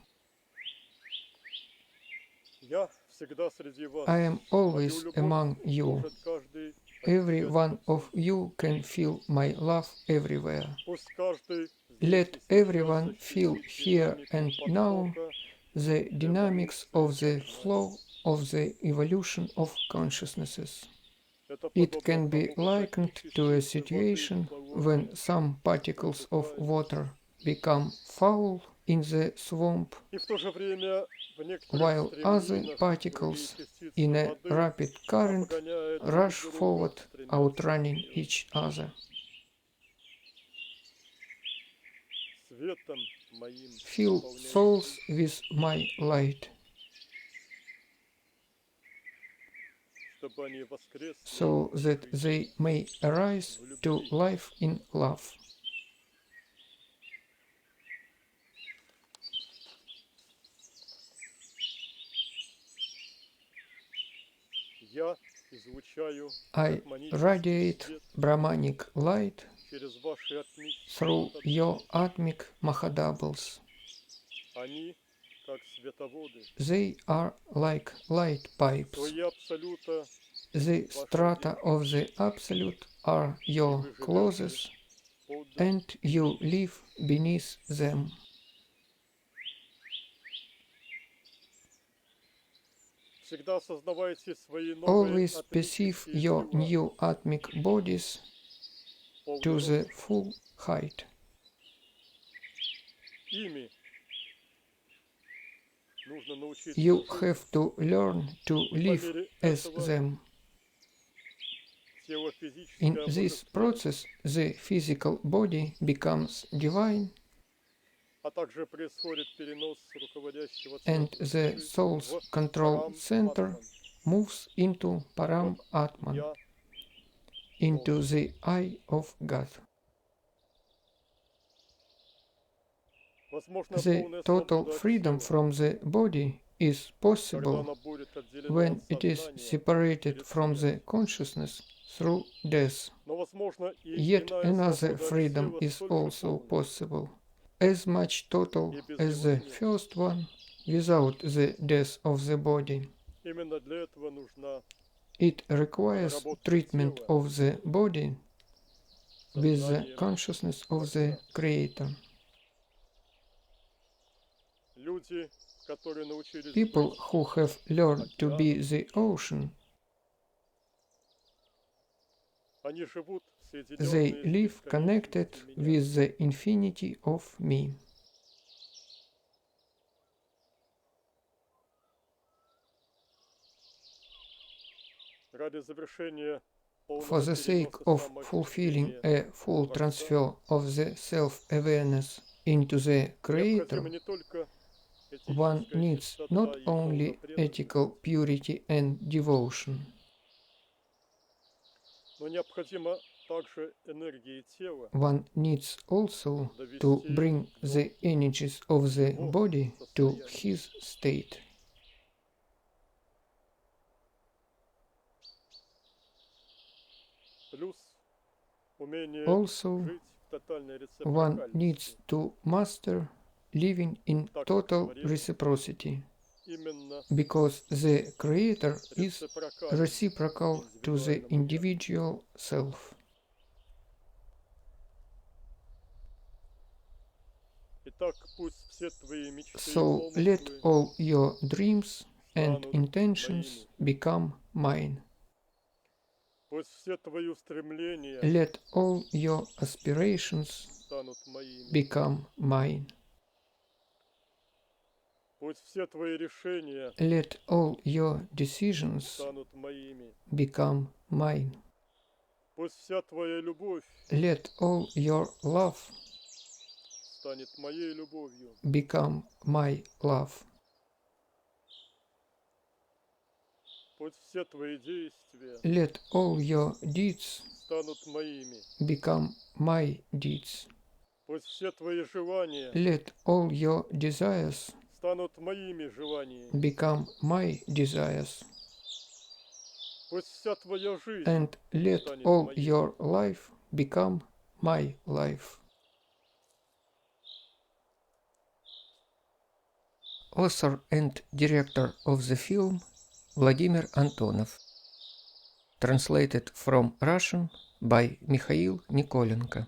Я всегда среди вас. I am always Мою любовь among you. может каждый Every ощущать one повсюду. of you can feel my love everywhere. Пусть каждый здесь Let и сейчас everyone feel ощутит here динамику and now потока the dynamics of the сознания. flow of the evolution of consciousnesses. Это It подобно can be тому, как likened to a частицы воды situation плавучие when some particles of water become foul in the swamp, И в то же время в некоторых while other стремнинах particles другие частицы in a воды rapid current обгоняют rush друг друга, forward, стремятся outrunning вперед. each other. Светом моим Fill наполняй souls их, with my light, чтобы они воскресли so that в they may arise to любви. life in love. Я излучаю I гармонический radiate свет Brahmanic light через ваши атмические through потоки. your atmic Mahadoubles. Они как световоды. They are like light pipes. Свои абсолюта The strata of the Absolute are your clothes, под and you live beneath them. всегда осознавайте свои новые Always perceive атмические your тела new atmic bodies полный to the рост. full height. Ими нужно научиться You жить. have to learn to И по live мере as этого them. тело физическое In this обожествляется, process, the physical body becomes divine, а также происходит перенос руководящего and центра the души soul's в control Парам center Атман. moves into Param Вот Atman, я into the eye of God. возможно The полная total свобода от freedom тела, from the body is когда possible оно будет отделено when от it is сознания separated перед from смертью. the consciousness through death. Но возможно и Yet иная another свобода от freedom тела is столь же also полная possible, as much total и без as его the смерти. first one, without the death of the body. Именно для этого нужна It requires проработка treatment тела of the body with the сознанием consciousness of the Творца. Creator. Люди, которые научились People быть who have learned to be океаном, the ocean, они живут they соединенные с live connected бесконечностью меня. with the infinity of me. Ради завершения For полного the sake переноса of fulfilling самоощущения a full Творца, transfer of the self-awareness into the необходимо Creator, не только one этическая needs чистота not и only полная ethical преданность, purity and devotion, но необходимо также энергии тела one needs also to довести bring the energies of the его body to состояние. his state. Плюс умение Also, жить в тотальной one needs рецепрокальности. to master living in Так как total Творец reciprocity, именно because the Creator is рецепрокален reciprocal to the индивидуальному «я». individual self. Итак, пусть все твои мечты и So let помыслы all your dreams and станут intentions моими. become mine. Пусть все твои устремления Let all your aspirations станут моими. become mine. Пусть все твои решения Let all your decisions станут моими. become mine. Пусть вся твоя любовь Let all your love станет моей любовью. become my love. Пусть все твои действия Let all your deeds станут моими. become my deeds. Пусть все твои желания Let all your desires станут моими желаниями. become my desires. Пусть вся твоя жизнь And let станет all моей. your life become my life. author and director of the film Vladimir Antonov. Translated from Russian by Mikhail Nikolenko.